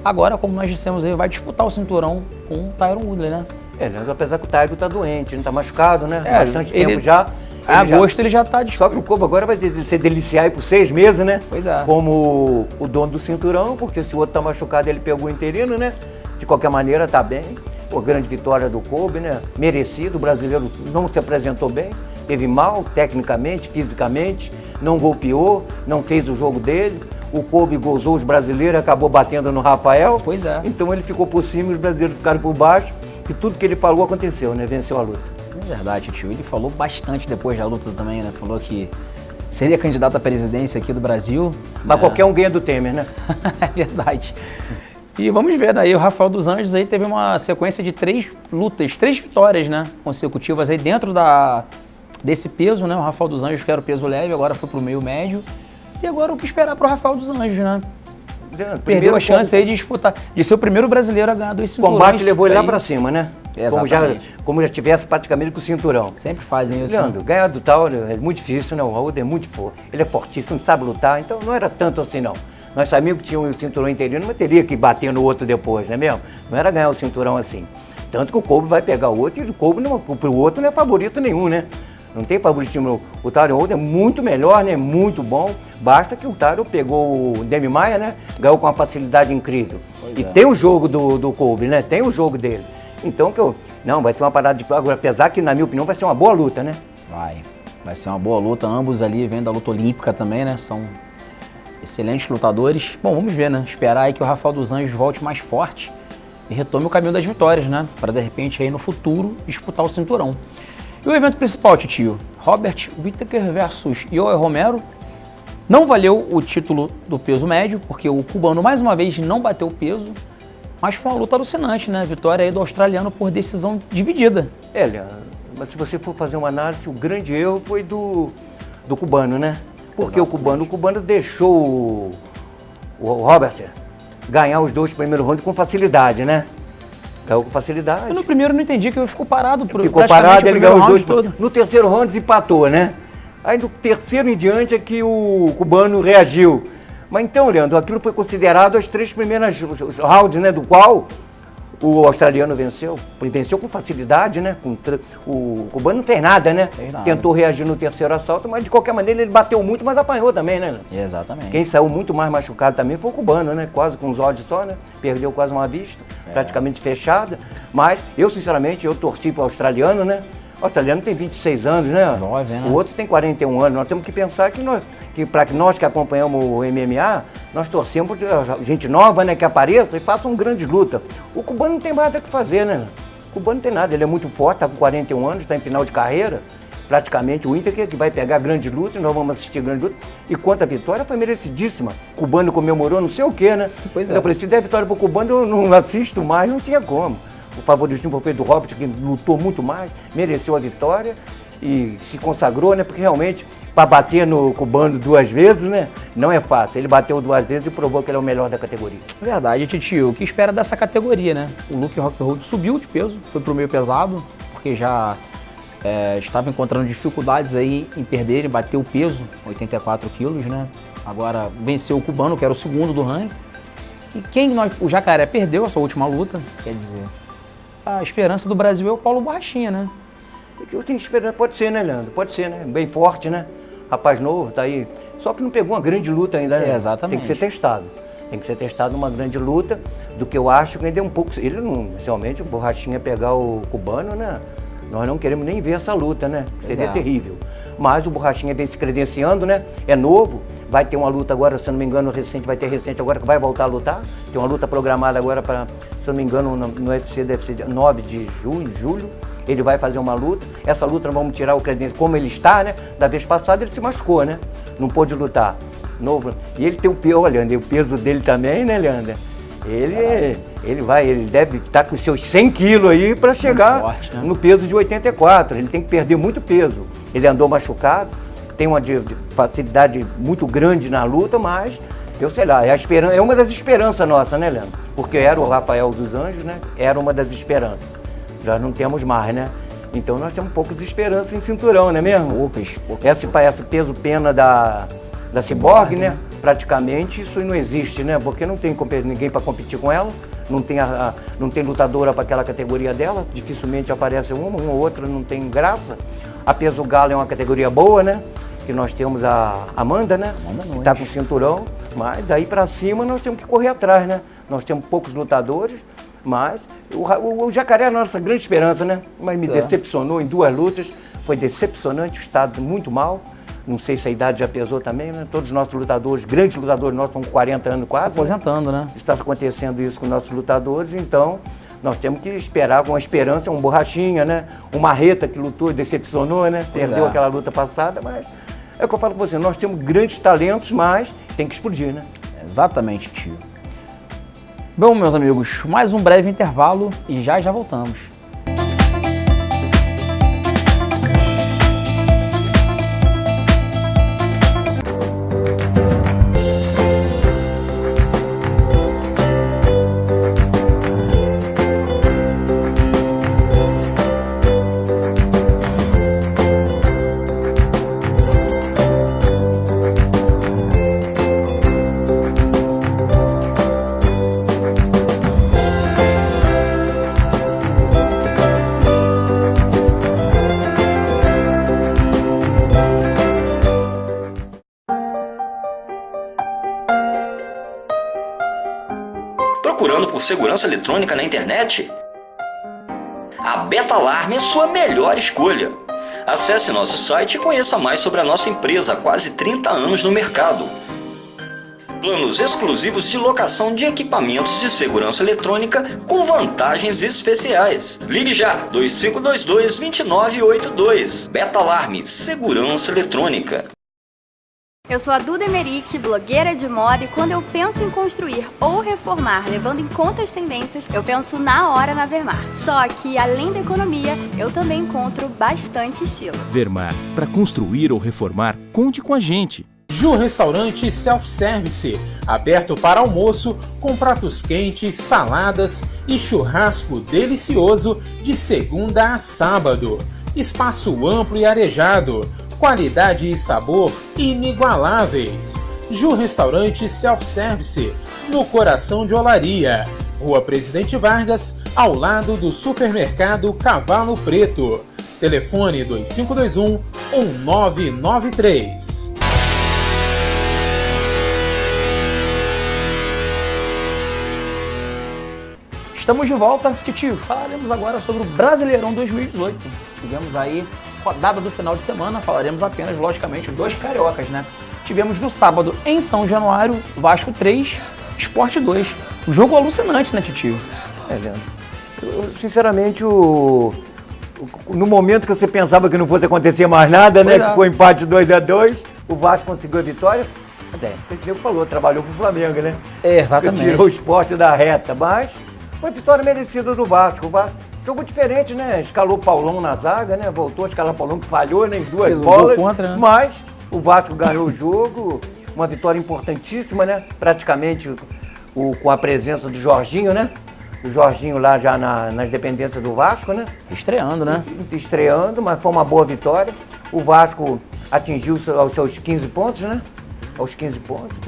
agora, como nós dissemos aí, vai disputar o cinturão com o Tyron Woodley, né? Leandro, apesar que o Tyron tá doente, ele tá machucado, né? Bastante ele, tempo já. Agosto ele já tá Só que o Kolbe agora vai se deliciar aí por 6 meses, né? Pois é. Como o dono do cinturão, porque se o outro tá machucado, ele pegou o interino, né? De qualquer maneira, tá bem. Pô, grande vitória do Kolbe, né? Merecido, o brasileiro não se apresentou bem, teve mal, tecnicamente, fisicamente, não golpeou, não fez o jogo dele. O Kolbe gozou os brasileiros, acabou batendo no Rafael. Pois é. Então ele ficou por cima e os brasileiros ficaram por baixo. E tudo que ele falou aconteceu, né? Venceu a luta. É verdade, tio. Ele falou bastante depois da luta também, né? Falou que seria candidato à presidência aqui do Brasil. Mas qualquer um ganha do Temer, né? É verdade. E vamos ver, aí o Rafael dos Anjos aí teve uma sequência de 3 lutas, 3 vitórias, né, consecutivas aí dentro desse peso, né? O Rafael dos Anjos, que era o peso leve, agora foi pro meio médio. E agora o que esperar pro Rafael dos Anjos, né? Perdeu a chance aí de disputar, de ser o primeiro brasileiro a ganhar 2 cinturões. O combate levou ele lá pra cima, né? Exatamente. Como já tivesse praticamente com o cinturão. Sempre fazem isso. Leandro, né? ganhar do tal é muito difícil, né? O Raul é muito forte. Ele é fortíssimo, sabe lutar, então não era tanto assim, não. Nós sabíamos que tinha um cinturão interino, mas teria que bater no outro depois, não é mesmo? Não era ganhar o cinturão assim. Tanto que o Kolbe vai pegar o outro e o Kolbe pro outro não é favorito nenhum, né? Não tem favoritismo. O Tyron Woodley é muito melhor, né? Muito bom. Basta que o Tyron pegou o Demi Maia, né? Ganhou com uma facilidade incrível. E tem o jogo do Kolbe, né? Tem o jogo dele. Então não, vai ser uma parada de agora, apesar que, na minha opinião, vai ser uma boa luta, né? Vai ser uma boa luta. Ambos ali vêm da luta olímpica também, né? excelentes lutadores. Bom, vamos ver, né? Esperar aí que o Rafael dos Anjos volte mais forte e retome o caminho das vitórias, né? Para de repente aí no futuro disputar o cinturão. E o evento principal, titio, Robert Whittaker versus Yoel Romero. Não valeu o título do peso médio, porque o cubano mais uma vez não bateu o peso, mas foi uma luta alucinante, né? Vitória aí do australiano por decisão dividida. Leandro, mas se você for fazer uma análise, o grande erro foi do cubano, né? Porque o cubano deixou o Robert ganhar os 2 primeiros rounds com facilidade, né? Ganhou com facilidade. Eu no primeiro não entendi, que ele ficou parado. Ficou parado, ele ganhou os 2 todo. No terceiro round empatou, né? Aí no terceiro em diante é que o cubano reagiu. Mas então, Leandro, aquilo foi considerado as 3 primeiras rounds, né? Do qual o australiano venceu. Ele venceu com facilidade, né? O cubano não fez nada, né? Tentou reagir no terceiro assalto, mas de qualquer maneira ele bateu muito, mas apanhou também, né? Exatamente. Quem saiu muito mais machucado também foi o cubano, né? Quase com os olhos só, né? Perdeu quase uma vista, praticamente fechada. Mas eu, sinceramente, eu torci para o australiano, né? O australiano tem 26 anos, né? Jovem, né? O outro tem 41 anos. Nós temos que pensar que para nós que acompanhamos o MMA, nós torcemos para gente nova, né, que apareça e faça uma grande luta. O cubano não tem nada o que fazer, né? O cubano não tem nada, ele é muito forte, está com 41 anos, está em final de carreira. Praticamente o Whittaker que vai pegar grande luta, e nós vamos assistir grande luta. E quanto a vitória, foi merecidíssima. O cubano comemorou não sei o quê, né? Pois é. Eu falei, se der vitória para o cubano, eu não assisto mais, não tinha como. O favoritismo foi feito do Robert, que lutou muito mais, mereceu a vitória e se consagrou, né? Porque realmente, para bater no cubano 2 vezes, né? Não é fácil. Ele bateu 2 vezes e provou que ele é o melhor da categoria. Verdade, titio. O que espera dessa categoria, né? O Luke Rockhold subiu de peso, foi pro meio pesado, porque já estava encontrando dificuldades aí em perder e bater o peso, 84 quilos, né? Agora venceu o cubano, que era o segundo do ranking. E o Jacaré perdeu a sua última luta, quer dizer... A esperança do Brasil é o Paulo Borrachinha, né? Eu tenho esperança, pode ser, né, Leandro? Pode ser, né? Bem forte, né? Rapaz novo, tá aí. Só que não pegou uma grande luta ainda, né? Exatamente. Tem que ser testado. Tem que ser testado numa grande luta, do que eu acho que ainda é um pouco... Ele não, realmente, o Borrachinha pegar o cubano, né? Nós não queremos nem ver essa luta, né? Seria terrível. Mas o Borrachinha vem se credenciando, né? É novo. Vai ter uma luta agora, se não me engano, vai ter recente agora que vai voltar a lutar. Tem uma luta programada agora para, se não me engano, no UFC deve ser 9 de julho. Ele vai fazer uma luta. Essa luta nós vamos tirar o credencial como ele está, né? Da vez passada ele se machucou, né? Não pôde lutar. Novo. E ele tem o peso, olha, o peso dele também, né, Leandro? Ele deve estar com seus 100 quilos aí para chegar forte, né? No peso de 84. Ele tem que perder muito peso. Ele andou machucado. Tem uma facilidade muito grande na luta, mas, eu sei lá, é uma das esperanças nossas, né, Leandro? Porque era o Rafael dos Anjos, né? Era uma das esperanças. Já não temos mais, né? Então nós temos um pouco de esperança em cinturão, não é mesmo? Esse peso-pena da Cyborg, né? Praticamente isso não existe, né? Porque não tem ninguém para competir com ela, não tem lutadora para aquela categoria dela, dificilmente aparece uma ou outra, não tem graça. A peso galo é uma categoria boa, né? Que nós temos a Amanda, né? Está com o cinturão, mas daí para cima nós temos que correr atrás, né? Nós temos poucos lutadores, mas o Jacaré é a nossa grande esperança, né? Mas me decepcionou em 2 lutas, foi decepcionante, o estado muito mal. Não sei se a idade já pesou também, né? Todos os nossos lutadores, grandes lutadores nossos, estão com 40 anos quase. Se aposentando, né? Está acontecendo isso com nossos lutadores, então nós temos que esperar com a esperança, um Borrachinha, né? Um Marreta que lutou e decepcionou, né? Perdeu aquela luta passada, mas é o que eu falo com você, nós temos grandes talentos, mas tem que explodir, né? Exatamente, tio. Bom, meus amigos, mais um breve intervalo e já voltamos. Procurando por segurança eletrônica na internet? A Betalarm é sua melhor escolha. Acesse nosso site e conheça mais sobre a nossa empresa há quase 30 anos no mercado. Planos exclusivos de locação de equipamentos de segurança eletrônica com vantagens especiais. Ligue já, 2522-2982. Betalarme, segurança eletrônica. Eu sou a Duda Emerick, blogueira de moda, e quando eu penso em construir ou reformar, levando em conta as tendências, eu penso na hora na Vermar. Só que, além da economia, eu também encontro bastante estilo. Vermar, para construir ou reformar, conte com a gente. Ju Restaurante Self-Service, aberto para almoço, com pratos quentes, saladas e churrasco delicioso de segunda a sábado. Espaço amplo e arejado, qualidade e sabor inigualáveis. Ju Restaurante Self-Service, no coração de Olaria, Rua Presidente Vargas, ao lado do supermercado Cavalo Preto. Telefone 2521-1993. Estamos de volta, Titio. Falaremos agora sobre o Brasileirão 2018. Tivemos aí rodada do final de semana, falaremos apenas, logicamente, dos cariocas, né? Tivemos no sábado, em São Januário, Vasco 3, Sport 2. Um jogo alucinante, né, Titio? Leandro. Sinceramente, no momento que você pensava que não fosse acontecer mais nada, né? Que foi empate 2-2, o Vasco conseguiu a vitória. Até, o que falou, trabalhou pro Flamengo, né? Exatamente. Tirou o Sport da reta, mas foi vitória merecida do Vasco. Jogo diferente, né? Escalou Paulão na zaga, né? Voltou a escalar Paulão, que falhou, né? Em duas bolas. Contra, né? Mas o Vasco ganhou o jogo. Uma vitória importantíssima, né? Praticamente com a presença do Jorginho, né? O Jorginho lá já nas dependências do Vasco, né? Estreando, né? Estreando, mas foi uma boa vitória. O Vasco atingiu aos seus 15 pontos, né? Aos 15 pontos.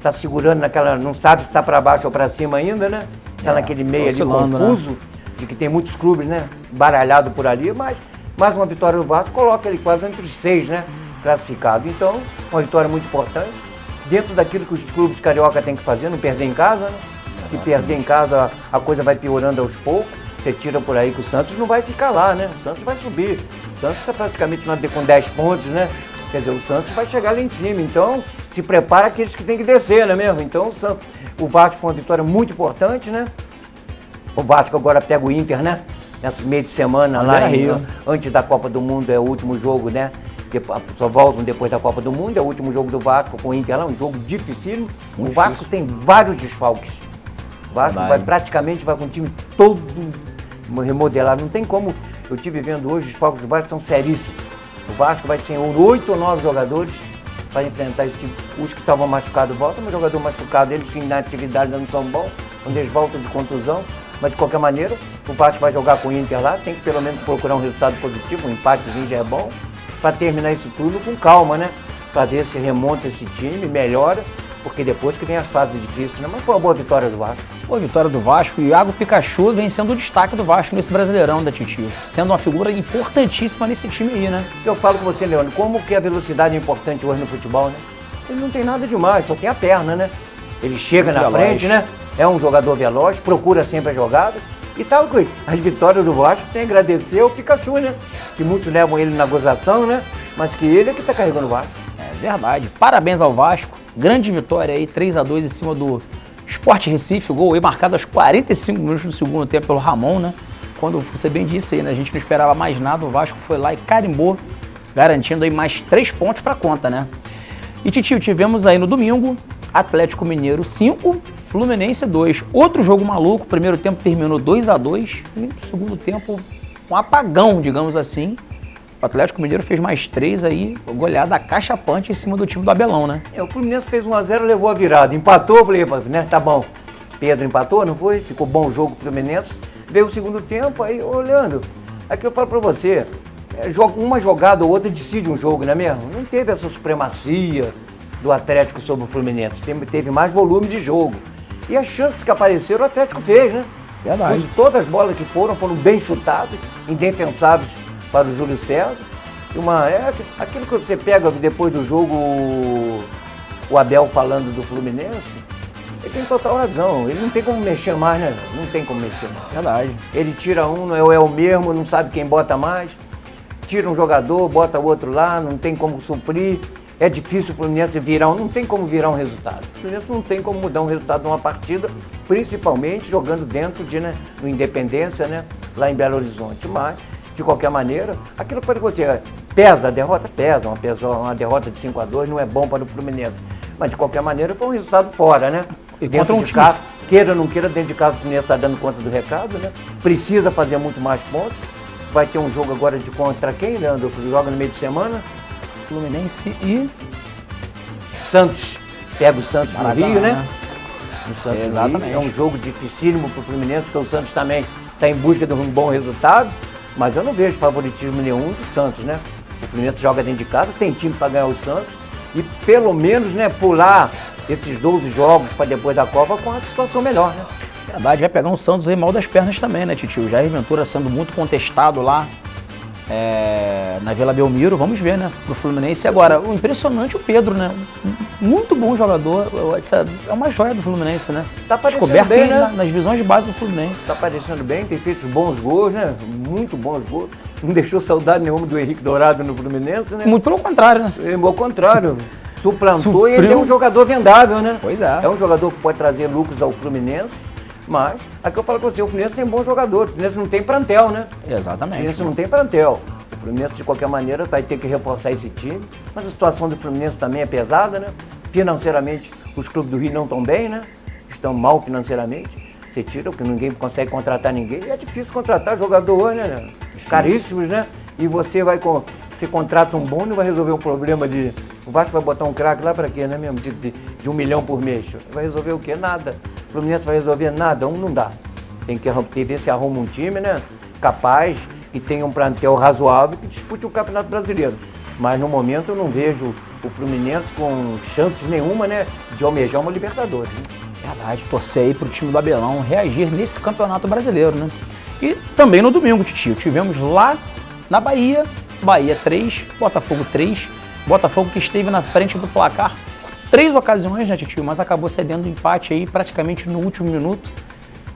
Tá segurando naquela... Não sabe se tá para baixo ou para cima ainda, né? Tá naquele meio ali confuso, né? De que tem muitos clubes, né? Baralhado por ali, mas mais uma vitória do Vasco coloca ele quase entre os 6, né? Classificado. Então, uma vitória muito importante. Dentro daquilo que os clubes carioca têm que fazer, não perder em casa, né? Que perder em casa a coisa vai piorando aos poucos. Você tira por aí que o Santos não vai ficar lá, né? O Santos vai subir. O Santos está praticamente com 10 pontos, né? Quer dizer, o Santos vai chegar lá em cima. Então, se prepara aqueles que tem que descer, não é mesmo? Então, o Vasco foi uma vitória muito importante, né? O Vasco agora pega o Inter, né? Nesse meio de semana lá, antes da Copa do Mundo, é o último jogo, né? Só voltam depois da Copa do Mundo, é o último jogo do Vasco com o Inter lá, um jogo dificílimo. O Vasco tem vários desfalques. O Vasco praticamente vai com o time todo remodelado. Não tem como. Eu estive vendo hoje, os desfalques do Vasco são seríssimos. O Vasco vai ter 8 ou 9 jogadores para enfrentar esse time. Os que estavam machucados voltam, mas o jogador machucado, eles na atividade não são bons, quando eles voltam de contusão. Mas de qualquer maneira, o Vasco vai jogar com o Inter lá, tem que pelo menos procurar um resultado positivo, um empatezinho já é bom, para terminar isso tudo com calma, né? Para ver se remonta esse time, melhora, porque depois que vem as fases difíceis, né? Mas foi uma boa vitória do Vasco. Boa vitória do Vasco. Iago Pikachu vem sendo o destaque do Vasco nesse Brasileirão da Titio, sendo uma figura importantíssima nesse time aí, né? Eu falo com você, Leandro, como que a velocidade é importante hoje no futebol, né? Ele não tem nada demais, só tem a perna, né? Ele chega na frente, né? É um jogador veloz, procura sempre as jogadas. E tal, as vitórias do Vasco tem a agradecer ao Pikachu, né? Que muitos levam ele na gozação, né? Mas que ele é que tá carregando o Vasco. É verdade. Parabéns ao Vasco. Grande vitória aí, 3-2 em cima do Sport Recife. Gol aí marcado aos 45 minutos do segundo tempo pelo Ramon, né? Quando você bem disse aí, né? A gente não esperava mais nada. O Vasco foi lá e carimbou, garantindo aí mais 3 pontos pra conta, né? E, Titio, tivemos aí no domingo Atlético Mineiro 5, Fluminense 2. Outro jogo maluco, o primeiro tempo terminou 2-2 e no segundo tempo um apagão, digamos assim. O Atlético Mineiro fez mais 3 aí, goleada acachapante em cima do time do Abelão, né? O Fluminense fez 1-0, levou a virada, empatou, falei, né, tá bom. Pedro empatou, não foi? Ficou bom o jogo do Fluminense. Veio o segundo tempo, aí, olhando, aqui eu falo pra você, uma jogada ou outra decide um jogo, não é mesmo? Não teve essa supremacia do Atlético sobre o Fluminense, teve mais volume de jogo. E as chances que apareceram, o Atlético fez, né? Verdade. Todas as bolas que foram bem chutadas, indefensáveis para o Júlio César. Aquilo que você pega depois do jogo, o Abel falando do Fluminense, ele tem total razão. Ele não tem como mexer mais, né? Não tem como mexer mais. Verdade. Ele tira um, não é o mesmo, não sabe quem bota mais. Tira um jogador, bota o outro lá, não tem como suprir. é difícil o Fluminense virar, não tem como virar um resultado. O Fluminense não tem como mudar um resultado de uma partida, principalmente jogando dentro de, né, no Independência, né, lá em Belo Horizonte. Mas, de qualquer maneira, aquilo que foi você pesa, a derrota pesa, uma derrota de 5-2 não é bom para o Fluminense. Mas, de qualquer maneira, foi um resultado fora, né? E dentro contra um de casa, queira ou não queira, dentro de casa o Fluminense está dando conta do recado, né? Precisa fazer muito mais pontos. Vai ter um jogo agora de contra quem, Leandro? Joga no meio de semana? Fluminense e Santos. Pega o Santos no Maracanã, Rio, né? No Santos Exatamente. no Rio. É um jogo dificílimo para o Fluminense, porque o Santos também está em busca de um bom resultado. Mas eu não vejo favoritismo nenhum do Santos, né? O Fluminense joga dentro de casa, tem time para ganhar o Santos. E pelo menos, né, pular esses 12 jogos para depois da Copa com a situação melhor, né? Verdade, vai pegar um Santos aí mal das pernas também, né, Titio? O Jair Ventura sendo muito contestado lá na Vila Belmiro, vamos ver, né, pro Fluminense. Agora, o impressionante é o Pedro, né? Muito bom jogador, é uma joia do Fluminense, né? Tá aparecendo descoberto bem, aí né? nas divisões de base do Fluminense. Tá aparecendo bem, tem feito bons gols, né? Muito bons gols. Não deixou saudade nenhuma do Henrique Dourado no Fluminense, né? Muito pelo contrário, né? Ao contrário, suplantou Supriu. e ele é um jogador vendável, né? Pois é. É um jogador que pode trazer lucros ao Fluminense, mas aqui eu falo com você, o Fluminense tem bons jogadores, o Fluminense não tem plantel, né? O Exatamente. Fluminense não tem plantel. O Fluminense, de qualquer maneira, vai ter que reforçar esse time, mas a situação do Fluminense também é pesada, né? Financeiramente, os clubes do Rio não estão bem, né? Estão mal financeiramente. Você tira, porque ninguém consegue contratar ninguém. E é difícil contratar jogador hoje, né? Caríssimos, né? E você contrata um bom, não vai resolver um problema de... O Vasco vai botar um craque lá para quê, né mesmo? De R$1 milhão por mês. Vai resolver o quê? Nada. O Fluminense vai resolver nada, não dá. Tem que ver se arruma um time, né? Capaz, que tenha um plantel razoável que dispute o Campeonato Brasileiro. Mas no momento eu não vejo o Fluminense com chances nenhuma, né? De almejar uma Libertadores. Né? Verdade, torcer aí pro time do Abelão reagir nesse Campeonato Brasileiro, né? E também no domingo, Titio, tivemos lá na Bahia 3, Botafogo 3, Botafogo que esteve na frente do placar 3 ocasiões, né, Titio, mas acabou cedendo empate aí praticamente no último minuto.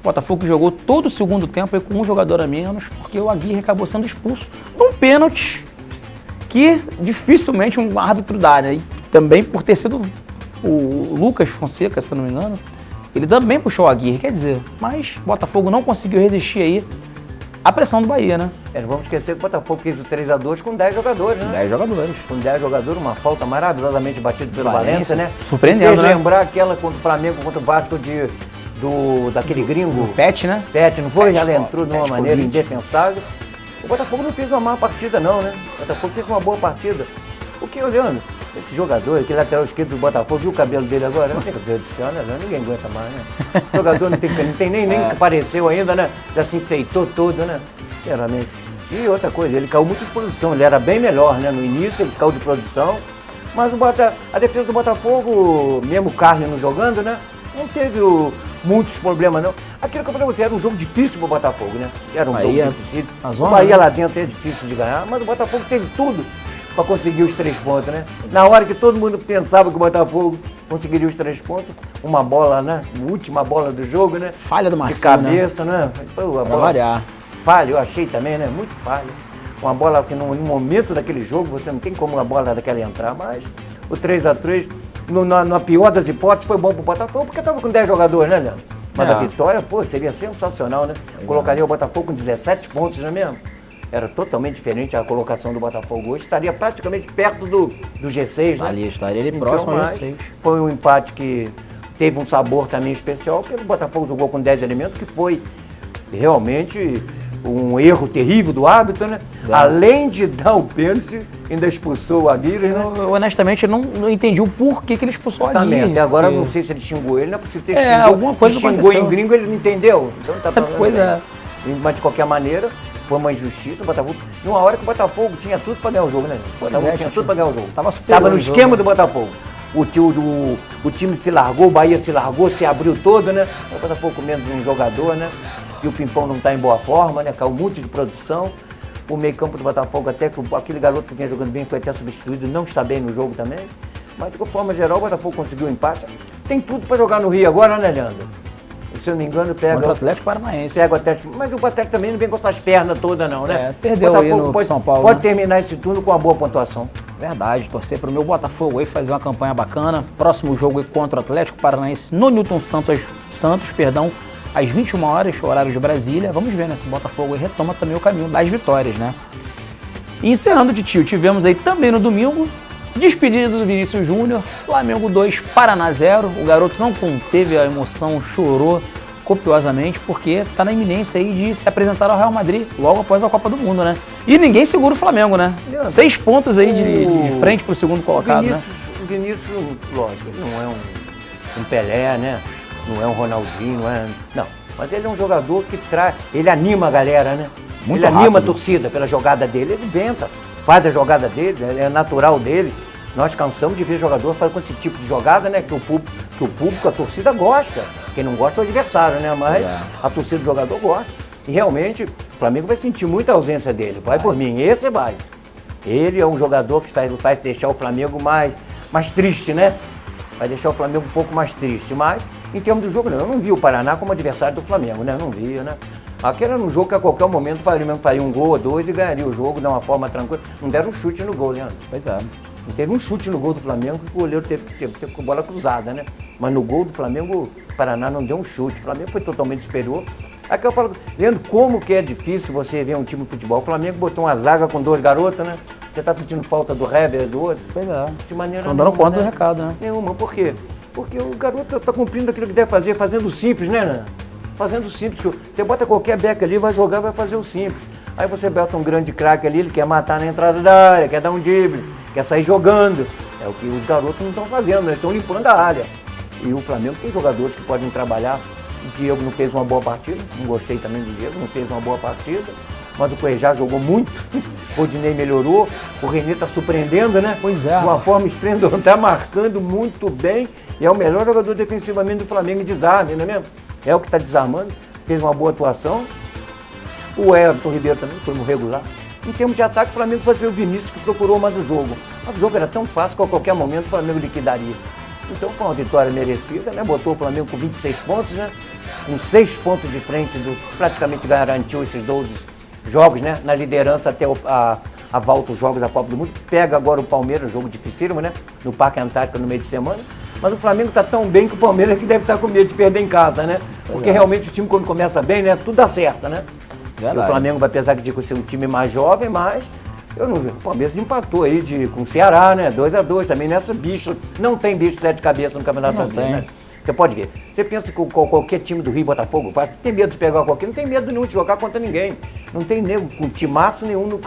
O Botafogo jogou todo o segundo tempo aí com um jogador a menos, porque o Aguirre acabou sendo expulso num pênalti que dificilmente um árbitro dá, né? E também por ter sido o Lucas Fonseca, se eu não me engano, ele também puxou o Aguirre, quer dizer, mas o Botafogo não conseguiu resistir aí à pressão do Bahia, né? Não vamos esquecer que o Botafogo fez o 3-2 com 10 jogadores, né? 10 jogadores. Com 10 jogadores, uma falta maravilhosamente batida pelo Valência, né? Surpreendendo, fez né? lembrar aquela contra o Flamengo, contra o Vasco daquele gringo. Pet, né? Pet, não foi? Pet, Ela entrou de uma Pet maneira Covid. indefensável. O Botafogo não fez uma má partida não, né? O Botafogo fez uma boa partida. O que olhando? Esse jogador, aquele lateral esquerdo do Botafogo, viu o cabelo dele agora? Meu Deus do céu, né? Ninguém aguenta mais, né? O jogador não tem nem que apareceu ainda, né? Já se enfeitou todo, né? Sinceramente. E outra coisa, ele caiu muito de produção, ele era bem melhor, né? No início ele caiu de produção, mas a defesa do Botafogo, mesmo o Carlos não jogando, né? Não teve muitos problemas, não. Aquilo que eu falei pra você, era um jogo difícil pro Botafogo, né? Era um Bahia, jogo difícil. na O zona, Bahia né? lá dentro é difícil de ganhar, mas o Botafogo teve tudo para conseguir os 3 pontos, né? Na hora que todo mundo pensava que o Botafogo conseguiria os 3 pontos, uma bola, né? A última bola do jogo, né? Falha do De Marcinho, cabeça, né? Pô, a Pra bola variar. falha, eu achei também, né? Muito falha. Uma bola que no momento daquele jogo você não tem como a bola daquela entrar, mas o 3-3, na pior das hipóteses, foi bom pro Botafogo, porque estava com 10 jogadores, né, Leandro? Mas a vitória, pô, seria sensacional, né? Colocaria o Botafogo com 17 pontos, não é mesmo? Era totalmente diferente a colocação do Botafogo hoje, estaria praticamente perto do G6, né? Ali estaria ele próximo ao mas G6. foi um empate que teve um sabor também especial, porque o Botafogo jogou com 10 elementos, que foi realmente um erro terrível do árbitro, né? Exato. Além de dar o pênalti, ainda expulsou o Aguirre, né? Eu, honestamente, não entendi o porquê que ele expulsou o Também, Aguirre. até agora eu porque- não sei se ele xingou ele, não é possível ter É, xingou. alguma coisa se xingou aconteceu. em gringo, ele não entendeu. Então tá falando. Pois é. Mas de qualquer maneira, foi uma injustiça. O Botafogo, numa hora que o Botafogo tinha tudo para ganhar o jogo, né? O Botafogo é, tinha tudo para ganhar o jogo. Tava no no esquema jogo. do Botafogo. O time se largou, o Bahia se largou, se abriu todo, né? O Botafogo com menos um jogador, né? E o Pimpão não está em boa forma, né? Caiu muito de produção. O meio-campo do Botafogo, até que aquele garoto que vinha jogando bem foi até substituído, não está bem no jogo também. Mas de qualquer forma geral, o Botafogo conseguiu o empate. Tem tudo para jogar no Rio agora, né, Leandro? Se eu não me engano, Contra o pega Atlético Paranaense. o Atlético. Mas o Atlético também não vem com essas pernas todas, não, né? É, perdeu aí no São Paulo, Pode né? terminar esse turno com uma boa pontuação. Verdade, torcer para o meu Botafogo aí fazer uma campanha bacana. Próximo jogo aí contra o Atlético Paranaense no Newton Santos, às 21 horas, horário de Brasília. Vamos ver, né, se o Botafogo aí retoma também o caminho das vitórias, né? E encerrando, tio, tivemos aí também no domingo, despedida do Vinícius Júnior, Flamengo 2, Paraná 0. O garoto não conteve a emoção, chorou copiosamente, porque está na iminência aí de se apresentar ao Real Madrid logo após a Copa do Mundo, né? E ninguém segura o Flamengo, né? 6 pontos aí de frente para o segundo colocado, né? O Vinícius, lógico, ele não é um Pelé, né? Não é um Ronaldinho, não. Mas ele é um jogador que ele anima a galera, né? Muito ele anima a rápido. torcida pela jogada dele, ele inventa, faz a jogada dele, é natural dele. Nós cansamos de ver jogador fazendo esse tipo de jogada, né? Que o público, a torcida gosta. Quem não gosta é o adversário, né? Mas a torcida do jogador gosta. E realmente o Flamengo vai sentir muita ausência dele. Vai por mim, esse vai. Ele é um jogador que vai deixar o Flamengo mais triste, né? Vai deixar o Flamengo um pouco mais triste. Mas, em termos do jogo, não. Eu não vi o Paraná como adversário do Flamengo, né? Não via, né? Aquele era um jogo que a qualquer momento faria um gol ou dois e ganharia o jogo de uma forma tranquila. Não deram um chute no gol, Leandro. Pois é. Não teve um chute no gol do Flamengo que o goleiro teve que ter com bola cruzada, né? Mas no gol do Flamengo, o Paraná não deu um chute. O Flamengo foi totalmente superior. Aqui eu falo, Leandro, como que é difícil você ver um time de futebol. O Flamengo botou uma zaga com 2 garotos, né? Você tá sentindo falta do Hever, do outro? Pois é. De maneira Estão dando nenhuma, conta do recado, né? Nenhuma. Por quê? Porque o garoto tá cumprindo aquilo que deve fazer, fazendo o simples, né? Fazendo o simples. Você bota qualquer beca ali, vai jogar, vai fazer o simples. Aí você bota um grande craque ali, ele quer matar na entrada da área, quer dar um drible, quer sair jogando. É o que os garotos não estão fazendo, eles estão limpando a área. E o Flamengo tem jogadores que podem trabalhar. O Diego não fez uma boa partida, não gostei também do Diego, não fez uma boa partida. Mas o Cuejá jogou muito, o Rodinei melhorou, o René está surpreendendo, né? Pois é. De uma forma esplendorosa, está marcando muito bem e é o melhor jogador defensivamente do Flamengo em desarme, não é mesmo? É o que está desarmando, fez uma boa atuação. O Everton Ribeiro também foi no regular. Em termos de ataque, o Flamengo só teve o Vinícius que procurou mais o jogo. Mas o jogo era tão fácil que a qualquer momento o Flamengo liquidaria. Então foi uma vitória merecida, né? Botou o Flamengo com 26 pontos, né? Com 6 pontos de frente, praticamente garantiu esses 12 jogos, né? Na liderança até a volta os jogos da Copa do Mundo. Pega agora o Palmeiras, um jogo dificílimo, né? No Parque Antártica no meio de semana. Mas o Flamengo está tão bem que o Palmeiras que deve estar com medo de perder em casa, né? Porque realmente o time quando começa bem, né? Tudo dá certo, né? E o Flamengo vai apesar de ser um time mais jovem, mas eu não vi. O Palmeiras empatou aí com o Ceará, né? 2-2 também nessa bicho. Não tem bicho 7 cabeças no Campeonato Brasileiro, né? Você pode ver. Você pensa que qualquer time do Rio, Botafogo, Vasco, tem medo de pegar qualquer, não tem medo nenhum de jogar contra ninguém. Não tem nego com timaço nenhum.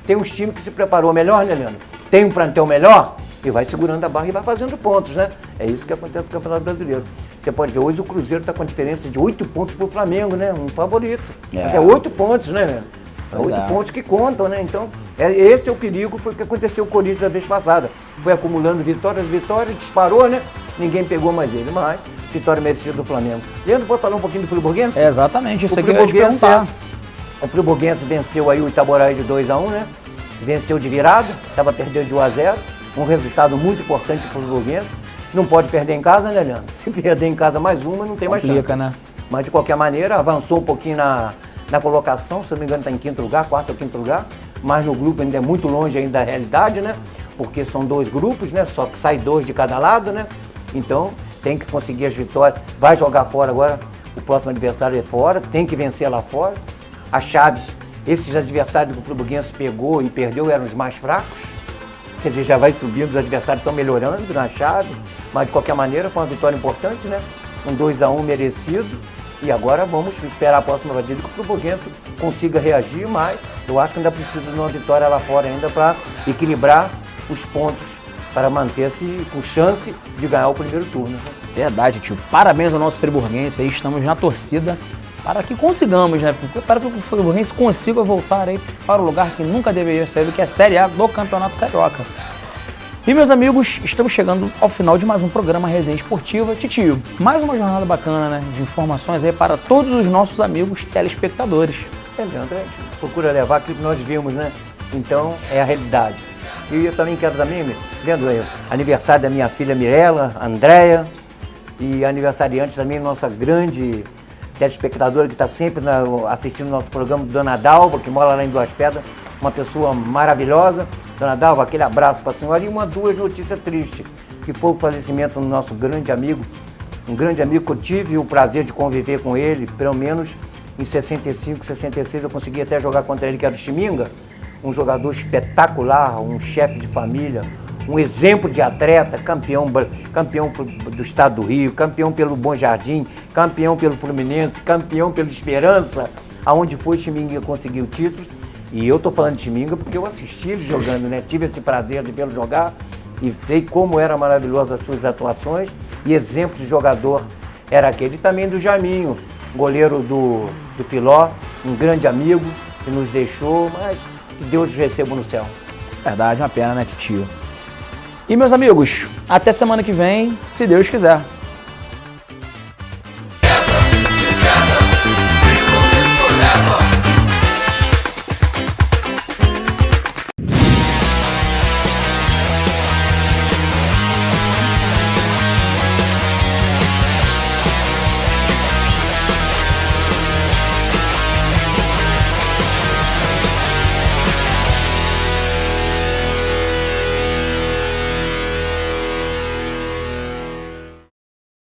Tem uns times que se preparou melhor, né, Leandro? Tem um plantel melhor e vai segurando a barra e vai fazendo pontos, né? É isso que acontece no Campeonato Brasileiro. Você pode ver, hoje o Cruzeiro está com a diferença de 8 pontos para o Flamengo, né? Um favorito. Mas é 8 pontos, né, Leandro? É 8 pontos que contam, né? Então, esse é o perigo, foi o que aconteceu com o Corinthians da vez passada. Foi acumulando vitórias, disparou, né? Ninguém pegou mais ele, mas vitória merecida do Flamengo. Leandro, pode falar um pouquinho do Friburguense? Exatamente, isso aqui eu ia te perguntar. O Friburguense venceu aí o Itaboraí de 2-1, né? Venceu de virada, estava perdendo de 1-0. Um resultado muito importante para o Friburguense. Não pode perder em casa, né, Leandro? Se perder em casa mais uma, não tem mais chance. Né? Mas, de qualquer maneira, avançou um pouquinho na colocação, se não me engano está em 5º lugar, 4º ou 5º lugar, mas no grupo ainda é muito longe ainda da realidade, né? Porque são 2 grupos, né? Só que sai 2 de cada lado, né? Então tem que conseguir as vitórias, vai jogar fora agora, o próximo adversário é fora, tem que vencer lá fora. As chaves, esses adversários que o Friburguense pegou e perdeu eram os mais fracos, quer dizer, já vai subindo, os adversários estão melhorando na chave, mas de qualquer maneira foi uma vitória importante, né? Um 2-1 merecido. E agora vamos esperar a próxima partida que o Friburguense consiga reagir, mas eu acho que ainda precisa de uma vitória lá fora ainda para equilibrar os pontos, para manter-se com chance de ganhar o primeiro turno. Verdade, tio. Parabéns ao nosso Friburguense aí, estamos na torcida para que consigamos, né? Para que o Friburguense consiga voltar aí para o lugar que nunca deveria sair, que é a Série A do Campeonato Carioca. E, meus amigos, estamos chegando ao final de mais um programa Resenha Esportiva. Titio, mais uma jornada bacana, né? De informações aí para todos os nossos amigos telespectadores. Leandro, a gente procura levar aquilo que nós vimos, né? Então, é a realidade. E eu também quero Leandro, aniversário da minha filha Mirella, Andréia, e aniversariante também nossa grande telespectadora que está sempre assistindo nosso programa, Dona Dalva, que mora lá em Duas Pedras, uma pessoa maravilhosa. Dona Dalva, aquele abraço para a senhora. E duas notícias tristes, que foi o falecimento do nosso grande amigo, um grande amigo que eu tive o prazer de conviver com ele, pelo menos em 65, 66, eu consegui até jogar contra ele, que era o Chiminga, um jogador espetacular, um chefe de família, um exemplo de atleta, campeão do estado do Rio, campeão pelo Bom Jardim, campeão pelo Fluminense, campeão pelo Esperança, aonde foi Chiminga conseguiu títulos. E eu tô falando de Chiminga porque eu assisti ele jogando, né? Tive esse prazer de vê-lo jogar e sei como era maravilhosa as suas atuações, e exemplo de jogador era aquele. E também do Jaminho, goleiro do Filó, um grande amigo que nos deixou, mas que Deus receba no céu. Verdade, uma pena, né, titio? E meus amigos, até semana que vem, se Deus quiser.